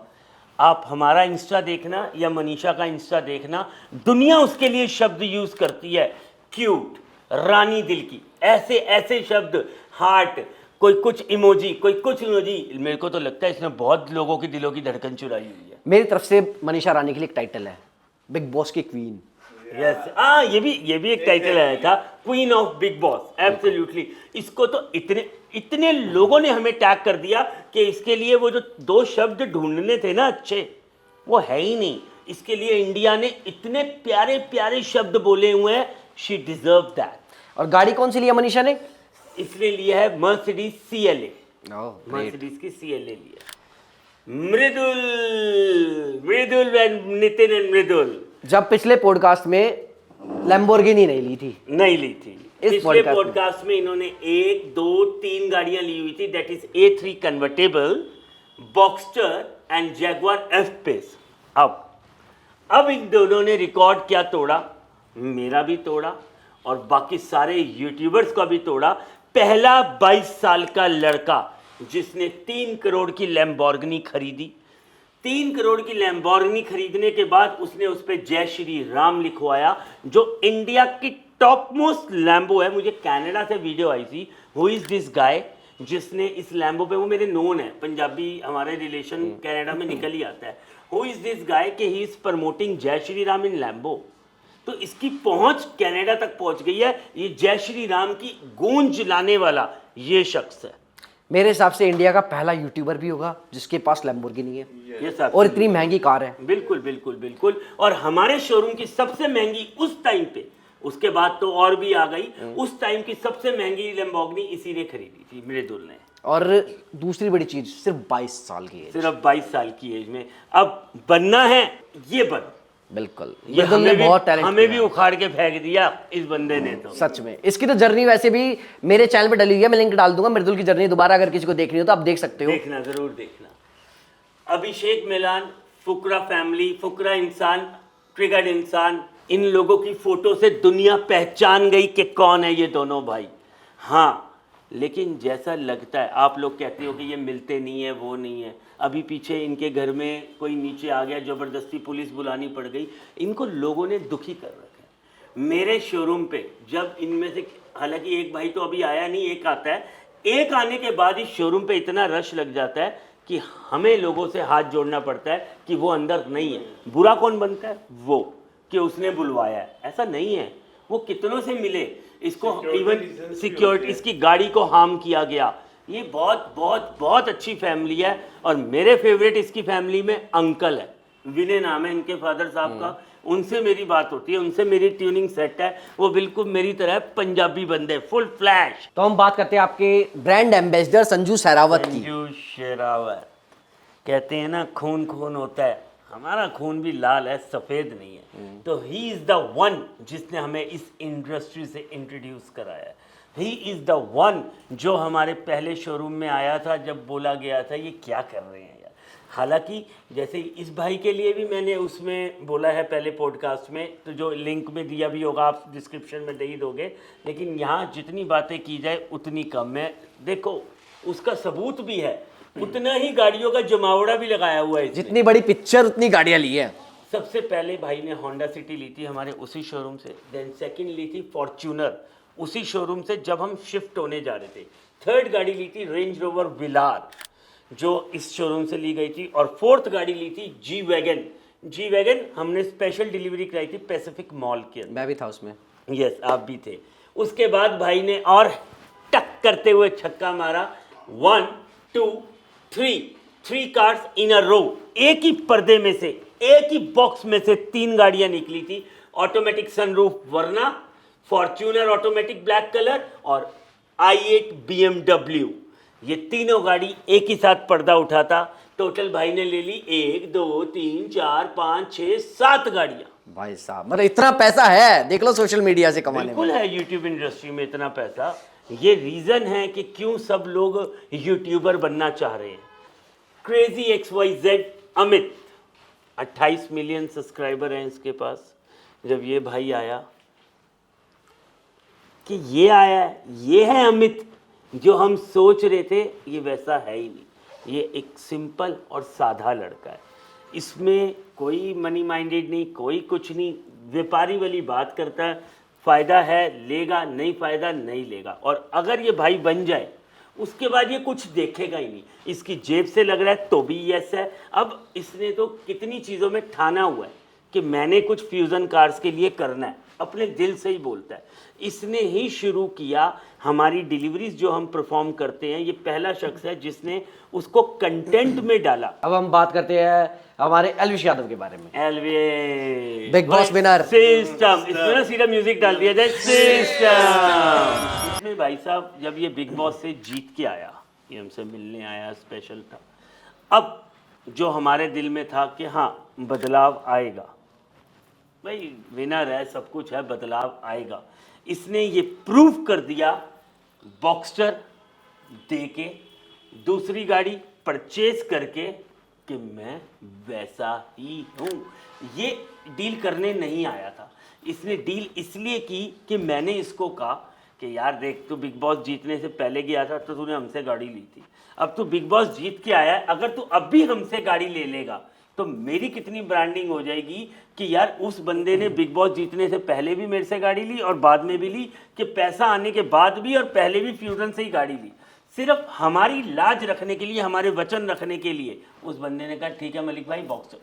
आप हमारा इंस्टा देखना या मनीषा का इंस्टा देखना, दुनिया उसके लिए शब्द यूज करती है, क्यूट, रानी दिल की, ऐसे ऐसे शब्द, हार्ट, कोई कुछ इमोजी, कोई कुछ इमोजी। मेरे को तो लगता है इसने बहुत लोगों की दिलों की धड़कन चुराई हुई है। मेरी तरफ से मनीषा रानी के लिए एक टाइटल है, बिग बॉस की क्वीन। यस, हाँ, ये भी एक टाइटल आया था, queen of big boss. Absolutely. इसको तो इतने लोगों ने हमें टैग कर दिया कि इसके लिए वो जो 2 शब्द ढूंढने थे ना अच्छे, वो है ही नहीं। इसके लिए इंडिया ने इतने प्यारे प्यारे शब्द बोले हुए हैं। She deserve that. और गाड़ी कौन सी लिया मनीषा ने? इसने लिया है मर्सिडीज CLA। मर्सिडीज की CLA लिया। मृदुल एंड नितिन एंड मृदुल। जब पिछले पॉडकास्ट में लैम्बोर्गिनी नहीं ली थी, इस पिछले पॉडकास्ट में इन्होंने 1, 2, 3 गाड़ियां ली हुई थी, that is A3 convertible, Boxster and Jaguar F-Pace। अब इन दोनों ने रिकॉर्ड क्या तोड़ा, मेरा भी तोड़ा और बाकी सारे यूट्यूबर्स का भी तोड़ा। पहला 22 साल का लड़का जिसने 3 करोड़ की लैम्बोर्गिनी खरीदी। 3 करोड़ की लैम्बोर्गिनी खरीदने के बाद उसने उस पर जय श्री राम लिखवाया, जो इंडिया की टॉप मोस्ट लैम्बो है। मुझे कनाडा से वीडियो आई थी, हु इज दिस गाय, जिसने इस लैम्बो पे, वो मेरे नोन है, पंजाबी, हमारे रिलेशन कनाडा में निकल ही आता है। हु इज दिस गाय कि ही इज प्रमोटिंग जय श्री राम इन लैम्बो। तो इसकी पहुंच कनाडा तक पहुंच गई है। ये जय श्री राम की गूंज लाने वाला ये शख्स है। मेरे हिसाब से इंडिया का पहला यूट्यूबर भी होगा जिसके पास लैम्बोर्गिनी है, ये और इतनी महंगी कार है। बिल्कुल बिल्कुल बिल्कुल। और हमारे शोरूम की सबसे महंगी उस टाइम पे, उसके बाद तो और भी आ गई, उस टाइम की सबसे महंगी लैम्बोर्गिनी इसी ने खरीदी थी, मृदुल ने। और दूसरी बड़ी चीज, सिर्फ 22 साल की एज, सिर्फ 22 साल की एज में अब बनना है, ये बन। बिल्कुल, ये हमें भी उखाड़ के फेंक दिया इस बंदे ने। तो सच में इसकी तो जर्नी वैसे भी मेरे चैनल पे डली हुई है, मैं लिंक डाल दूंगा। मृदुल की जर्नी दोबारा अगर किसी को देखनी हो तो आप देख सकते हो, देखना, जरूर देखना। अभिषेक मिलान, फुकरा फैमिली, फुकरा इंसान, ट्रिगर्ड इंसान, इन लोगों की फोटो से दुनिया पहचान गई कि कौन है ये दोनों भाई। हाँ, लेकिन जैसा लगता है, आप लोग कहते हो कि ये मिलते नहीं है, वो नहीं है। अभी पीछे इनके घर में कोई नीचे आ गया, ज़बरदस्ती पुलिस बुलानी पड़ गई। इनको लोगों ने दुखी कर रखा है। मेरे शोरूम पे जब इनमें से, हालांकि एक भाई तो अभी आया नहीं, एक आता है, एक आने के बाद इस शोरूम पे इतना रश लग जाता है कि हमें लोगों से हाथ जोड़ना पड़ता है कि वो अंदर नहीं है। बुरा कौन बनता है? वो, कि उसने बुलवाया है। ऐसा नहीं है, वो कितनों से मिले, इसको इवन सिक्योरिटी, इसकी गाड़ी को हार्म किया गया। ये बहुत बहुत बहुत अच्छी फैमिली है। और मेरे फेवरेट इसकी फैमिली में अंकल है, विनय नाम है इनके फादर साहब का। उनसे मेरी बात होती है, उनसे मेरी ट्यूनिंग सेट है। वो बिल्कुल मेरी तरह पंजाबी बंदे, फुल फ्लैश। तो हम बात करते हैं आपके ब्रांड एम्बेसडर संजू सहरावत की। संजू शेरावत, कहते हैं ना खून खून होता है, हमारा खून भी लाल है, सफ़ेद नहीं है। तो ही इज़ द वन जिसने हमें इस इंडस्ट्री से इंट्रोड्यूस कराया है। ही इज़ द वन जो हमारे पहले शोरूम में आया था, जब बोला गया था ये क्या कर रहे हैं यार। हालांकि जैसे इस भाई के लिए भी मैंने उसमें बोला है पहले पॉडकास्ट में, तो जो लिंक में दिया भी होगा, आप डिस्क्रिप्शन में दे ही दोगे। लेकिन यहाँ जितनी बातें की जाए उतनी कम है। देखो, उसका सबूत भी है, उतना ही गाड़ियों का जमावड़ा भी लगाया हुआ है। जितनी बड़ी पिक्चर उतनी गाड़ियां ली है। सबसे पहले भाई ने होंडा सिटी ली थी हमारे उसी शोरूम से। देन सेकंड ली थी फॉर्च्यूनर उसी शोरूम से जब हम शिफ्ट होने जा रहे थे। थर्ड गाड़ी ली थी रेंज रोवर विलार, जो इस शोरूम से ली गई थी। और फोर्थ गाड़ी ली थी जी वैगन हमने स्पेशल डिलीवरी कराई थी पैसिफिक मॉल के अंदर। मैं भी था उसमें। यस, आप भी थे। उसके बाद भाई ने और टक करते हुए छक्का मारा। 1 2 3 कार्स इन अ रो, एक ही पर्दे में से, एक ही बॉक्स में से 3 गाड़ियां निकली थी। ऑटोमेटिक सनरूफ वरना, फॉर्च्यूनर ऑटोमेटिक ब्लैक कलर और i8 BMW। ये तीनों गाड़ी एक ही साथ पर्दा उठाता। टोटल भाई ने ले ली 1 2 3 4 5 6 7 गाड़ियां। भाई साहब, मतलब इतना पैसा है, देख लो सोशल मीडिया से कमाने में। बिल्कुल है, यूट्यूब इंडस्ट्री में इतना पैसा। ये रीजन है कि क्यों सब लोग यूट्यूबर बनना चाह रहे हैं। Crazy XYZ Amit, 28 million subscriber हैं इसके पास। जब ये भाई आया कि ये आया है, ये है अमित जो हम सोच रहे थे, ये वैसा है ही नहीं। ये एक सिंपल और साधा लड़का है। इसमें कोई मनी माइंडेड नहीं, कोई कुछ नहीं, व्यापारी वाली बात करता है। फ़ायदा है लेगा, नहीं फ़ायदा नहीं लेगा। और अगर ये भाई बन जाए उसके बाद ये कुछ देखेगा ही नहीं। इसकी जेब से लग रहा है तो भी यस है। अब इसने तो कितनी चीज़ों में ठाना हुआ है कि मैंने कुछ फ्यूज़न कार्स के लिए करना है, अपने दिल से ही बोलता है। इसने ही शुरू किया हमारी डिलीवरीज जो हम परफॉर्म करते हैं, ये पहला शख्स है जिसने उसको कंटेंट में डाला। अब हम बात करते हैं हमारे एलविश यादव के बारे में। Alloy big boss winner system, इसमें ना सीधा म्यूजिक डाल दिया जाए, सिस्टम। इसमें भाई साहब जब ये बिग बॉस से जीत के आया, ये हमसे मिलने आया, स्पेशल था। अब जो हमारे दिल में था कि हाँ बदलाव आएगा, भाई विनर है, सब कुछ है, बदलाव आएगा। इसने ये प्रूव कर दिया बॉक्सर दे के, दूसरी गाड़ी परचेज करके कि मैं वैसा ही हूँ। ये डील करने नहीं आया था, इसने डील इसलिए की कि मैंने इसको कहा कि यार देख, तू बिग बॉस जीतने से पहले गया था तो तूने हमसे गाड़ी ली थी, अब तू बिग बॉस जीत के आया है, अगर तू अब भी हमसे गाड़ी ले लेगा तो मेरी कितनी ब्रांडिंग हो जाएगी कि यार उस बंदे ने बिग बॉस जीतने से पहले भी मेरे से गाड़ी ली और बाद में भी ली, कि पैसा आने के बाद भी और पहले भी फ्यूजन से ही गाड़ी ली। सिर्फ हमारी लाज रखने के लिए, हमारे वचन रखने के लिए उस बंदे ने कहा ठीक है मलिक भाई, बॉक्सर।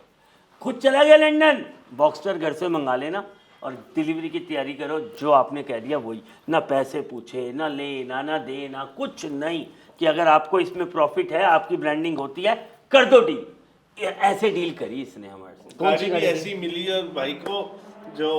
खुद चला गया लंदन, बॉक्सर घर से मंगा लेना और डिलीवरी की तैयारी करो, जो आपने कह दिया वही। ना पैसे पूछे, ना लेना, ना देना, कुछ नहीं, कि अगर आपको इसमें प्रॉफिट है, आपकी ब्रांडिंग होती है, कर दो डील। ऐसे डील करी इसने हमारे से। गाड़ी भी ऐसी मिली है भाई को जो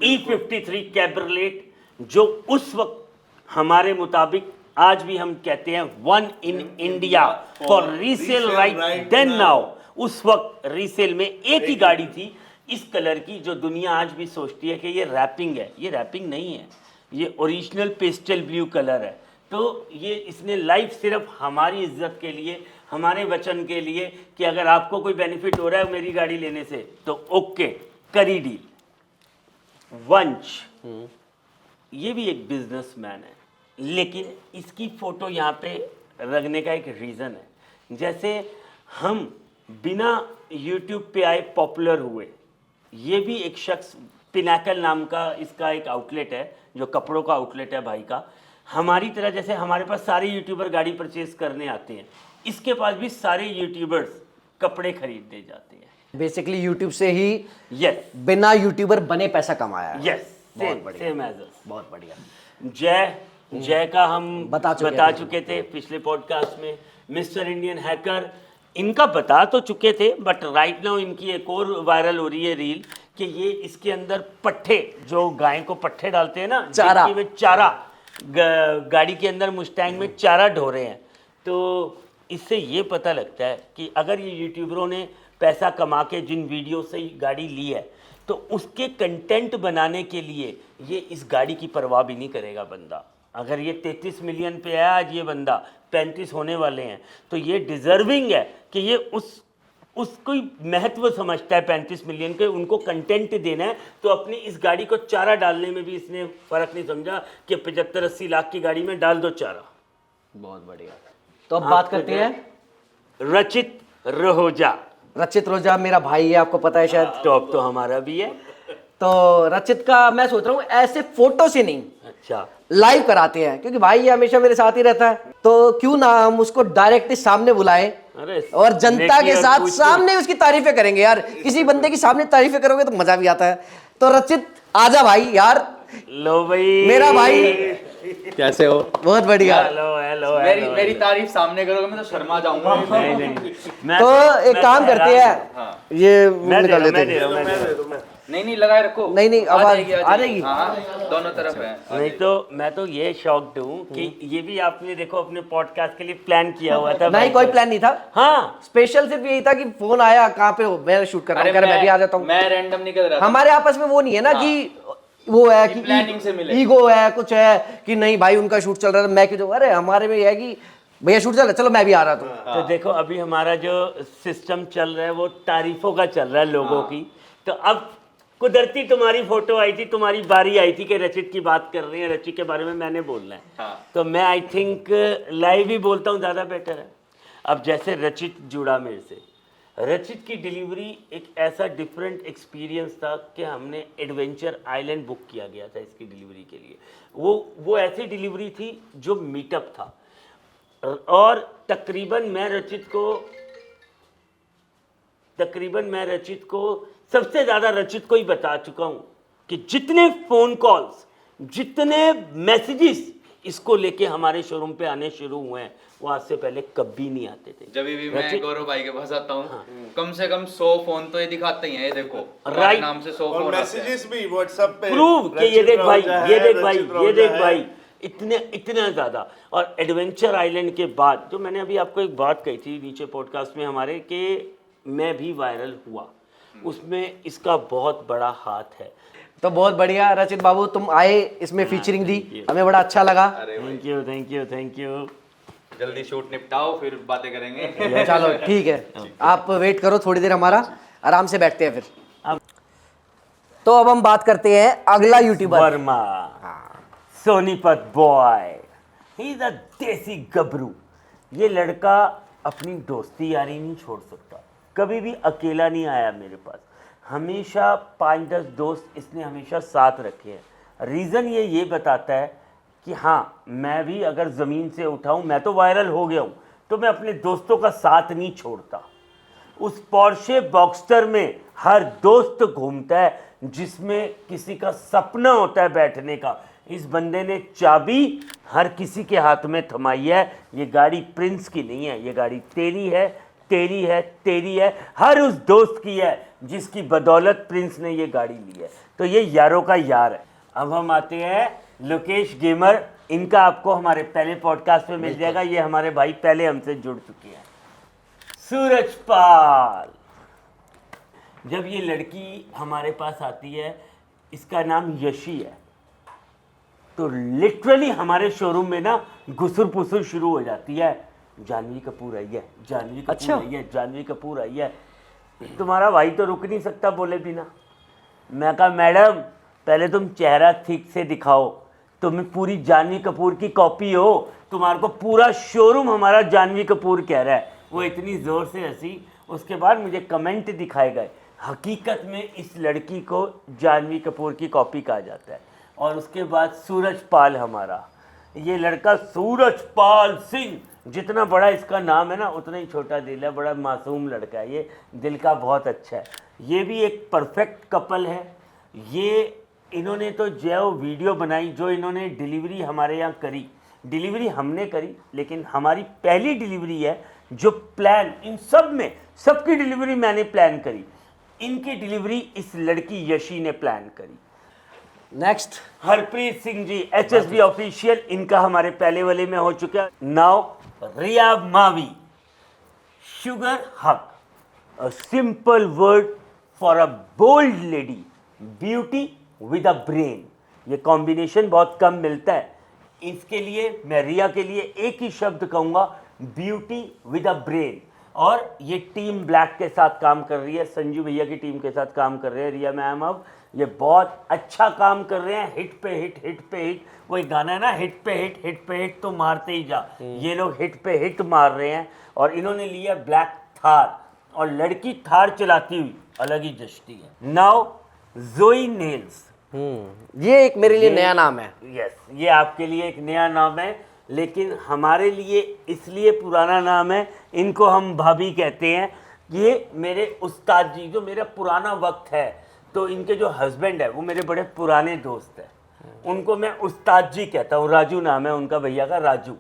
E53 कैब्रिलेट, जो उस वक्त हमारे मुताबिक आज भी हम कहते हैं one in India for resale right then now. उस वक्त रीसेल में एक ही गाड़ी थी इस कलर की, जो दुनिया आज भी सोचती है कि ये रैपिंग है। ये रैपिंग नहीं है, ये ओरिजिनल पेस्टल ब्लू कलर है। तो ये इसने लाइफ सिर्फ हमारी इज्जत के लिए, हमारे वचन के लिए, कि अगर आपको कोई बेनिफिट हो रहा है मेरी गाड़ी लेने से तो ओके, करी डील। वंश ये भी एक बिजनेसमैन है, लेकिन इसकी फोटो यहाँ पे रखने का एक रीज़न है। जैसे हम बिना यूट्यूब पे आए पॉपुलर हुए, ये भी एक शख्स, पिनाकल नाम का इसका एक आउटलेट है, जो कपड़ों का आउटलेट है भाई का। हमारी तरह जैसे हमारे पास सारे यूट्यूबर गाड़ी परचेज करने आते हैं, इसके पास भी सारे यूट्यूबर्स कपड़े खरीदने जाते हैं। बेसिकली यूट्यूब से ही यस, बिना यूट्यूबर बने पैसा कमाया है। यस, बहुत बढ़िया, सेम एज अस। बहुत बढ़िया। जय का हम बता चुके थे पिछले पॉडकास्ट में। मिस्टर इंडियन हैकर इनका बता तो चुके थे, बट राइट नाउ इनकी एक और वायरल हो रही है रील कि ये इसके अंदर पट्ठे, जो गाय को पट्ठे डालते हैं ना, चारा में चारा, गाड़ी के अंदर मुस्टैंग में चारा ढो रहे हैं। तो इससे ये पता लगता है कि अगर ये यूट्यूबरों ने पैसा कमा के जिन वीडियो से गाड़ी ली है, तो उसके कंटेंट बनाने के लिए ये इस गाड़ी की परवाह भी नहीं करेगा बंदा। अगर ये 33 मिलियन पे है आज, ये बंदा 35 होने वाले हैं, तो ये डिज़र्विंग है कि ये उसको महत्व समझता है 35 मिलियन के, उनको कंटेंट देना है। तो अपनी इस गाड़ी को चारा डालने में भी इसने फ़र्क नहीं समझा कि 75-80 लाख की गाड़ी में डाल दो चारा। बहुत बढ़िया। तो अब बात करते हैं रचित रोजा। रचित रोजा मेरा भाई है, आपको पता है शायद। टॉप तो हमारा भी है। तो रचित का मैं सोच रहा हूँ ऐसे फोटो से नहीं, अच्छा, लाइव कराते हैं, क्योंकि भाई ये हमेशा मेरे साथ ही रहता है, तो क्यों ना हम उसको डायरेक्टली सामने बुलाएं और जनता के साथ सामने उसकी तारीफें करेंगे। यार किसी बंदे की सामने तारीफें करोगे तो मजा भी आता है। तो रचित आजा भाई यार। लो भाई, मेरा भाई कैसे हो? बहुत बढ़िया। हेलो मेरी तारीफ सामने करोगे मैं तो शर्मा जाऊंगा। नहीं, तो एक काम करते हैं, ये निकाल लेते हैं। नहीं लगाए रखो। नहीं आवाज आ जाएगी। हाँ, दोनों तरफ है। नहीं तो मैं तो ये शॉक्ड हूँ कि ये भी आपने देखो अपने पॉडकास्ट के लिए प्लान किया हुआ था। नहीं, कोई प्लान नहीं था। हाँ, स्पेशल सिर्फ यही था कि फोन आया, कहाँ पे हो, मैं शूट कर रहा हूँ, मैं भी आ जाता हूँ। मैं रैंडम निकल रहा था। हमारे आपस में वो नहीं है ना कि वो है कि प्लानिंग से मिले, ईगो है, कुछ है कि नहीं भाई उनका शूट चल रहा था मैं क्यों। अरे हमारे में ये है कि भैया शूट चल रहा है, चलो मैं भी आ रहा था। तो देखो अभी हमारा जो सिस्टम चल रहा है वो तारीफों का चल रहा है लोगों की। तो अब कुदरती तुम्हारी फोटो आई थी, तुम्हारी बारी आई थी कि रचित की बात कर रहे हैं, रचित के बारे में मैंने बोलना है। तो मैं आई थिंक लाइव ही बोलता हूँ, ज़्यादा बेटर है। अब जैसे रचित जुड़ा मेरे से, रचित की डिलीवरी एक ऐसा डिफरेंट एक्सपीरियंस था कि हमने एडवेंचर आइलैंड बुक किया गया था इसकी डिलीवरी के लिए। वो ऐसी डिलीवरी थी जो मीटअप था, और तकरीबन मैं रचित को सबसे ज़्यादा रचित को ही बता चुका हूँ कि जितने फ़ोन कॉल्स, जितने मैसेजेस इसको लेके हमारे शोरूम पे आने शुरू हुए हैं, वो आज से पहले कभी नहीं आते थे। जब भी मैं गौरव भाई के पास आता हूँ, कम से कम 100 फोन तो ये दिखाते ही हैं, ये देखो राइट नाम से 100 और फोन मैसेजेस भी व्हाट्सएप पे प्रूव कि ये देख भाई, ये देख भाई, ये देख है। भाई, इतना ज़्यादा। और एडवेंचर आइलैंड के बाद जो मैंने अभी आपको एक बात कही थी नीचे पॉडकास्ट में हमारे, कि मैं भी वायरल हुआ, उसमें इसका बहुत बड़ा हाथ है। तो बहुत बढ़िया रचित बाबू, तुम आए, इसमें फीचरिंग दी, हमें बड़ा अच्छा लगा। Thank you. जल्दी शूट निपटाओ फिर बातें करेंगे। चलो ठीक है, आप वेट करो थोड़ी देर, हमारा आराम से बैठते हैं फिर। तो अब हम बात करते हैं अगला YouTuber, Verma, Sonipat boy, he is a देसी गबरू। ये लड़का अपनी दोस्ती यारी नहीं छोड़ सकता, कभी भी अकेला नहीं आया मेरे पास, हमेशा 5-10 दोस्त इसने हमेशा साथ रखे हैं। रीज़न ये बताता है कि हाँ, मैं भी अगर ज़मीन से उठाऊँ, मैं तो वायरल हो गया हूँ, तो मैं अपने दोस्तों का साथ नहीं छोड़ता। उस पोर्शे बॉक्सटर में हर दोस्त घूमता है जिसमें किसी का सपना होता है बैठने का। इस बंदे ने चाबी हर किसी के हाथ में थमाई है। ये गाड़ी प्रिंस की नहीं है, ये गाड़ी तेरी है, तेरी है, तेरी है, हर उस दोस्त की है जिसकी बदौलत प्रिंस ने ये गाड़ी ली है। तो ये यारों का यार है। अब हम आते हैं लोकेश गेमर, इनका आपको हमारे पहले पॉडकास्ट में मिल जाएगा, ये हमारे भाई पहले हमसे जुड़ चुके हैं। सूरजपाल, जब ये लड़की हमारे पास आती है, इसका नाम यशी है, तो लिटरली हमारे शोरूम में ना घुसुर पुसुर शुरू हो जाती है। जानवी कपूर आई है, जानवी कपूर अच्छा। आई है, जानवी कपूर आई है। तुम्हारा भाई तो रुक नहीं सकता बोले बिना। मैं कहा मैडम पहले तुम चेहरा ठीक से दिखाओ, तुम पूरी जानवी कपूर की कॉपी हो, तुम्हारे को पूरा शोरूम हमारा जानवी कपूर कह रहा है। वो इतनी ज़ोर से हंसी, उसके बाद मुझे कमेंट दिखाए गए। हकीकत में इस लड़की को जानवी कपूर की कॉपी कहा जाता है। और उसके बाद सूरजपाल, हमारा ये लड़का सूरजपाल सिंह, जितना बड़ा इसका नाम है ना उतना ही छोटा दिल है, बड़ा मासूम लड़का है, ये दिल का बहुत अच्छा है। ये भी एक परफेक्ट कपल है। ये इन्होंने तो जो वीडियो बनाई, जो इन्होंने डिलीवरी हमारे यहाँ करी, डिलीवरी हमने करी, लेकिन हमारी पहली डिलीवरी है जो प्लान, इन सब में सबकी डिलीवरी मैंने प्लान करी, इनकी डिलीवरी इस लड़की यशी ने प्लान करी। Next Harpreet Singh ji, HSB official, इनका हमारे पहले वाले में हो चुका है। नाउ रिया मावी, शुगर हक, a simple word for a bold lady, beauty with a brain. ये कॉम्बिनेशन बहुत कम मिलता है। इसके लिए मैं रिया के लिए एक ही शब्द कहूँगा, ब्यूटी विद अ ब्रेन। और ये टीम ब्लैक के साथ काम कर रही है, संजू भैया की टीम के साथ काम कर रहे हैं रिया मैम। अब ये बहुत अच्छा काम कर रहे हैं, हिट पे हिट, हिट पे हिट। वही गाना है ना, हिट पे हिट, हिट पे हिट, तो मारते ही जा। ये लोग हिट पे हिट मार रहे हैं। और इन्होंने लिया ब्लैक थार, और लड़की थार चलाती हुई अलग ही जचती है। नाउ जोई नेल्स, ये एक मेरे लिए नया नाम है। यस, ये आपके लिए एक नया नाम है, लेकिन हमारे लिए इसलिए पुराना नाम है, इनको हम भाभी कहते हैं। ये मेरे उस्ताद जी, जो मेरा पुराना वक्त है, तो इनके जो हस्बैंड है वो मेरे बड़े पुराने दोस्त हैं, उनको मैं उस्ताद जी कहता हूँ। राजू नाम है उनका, भैया का राजू।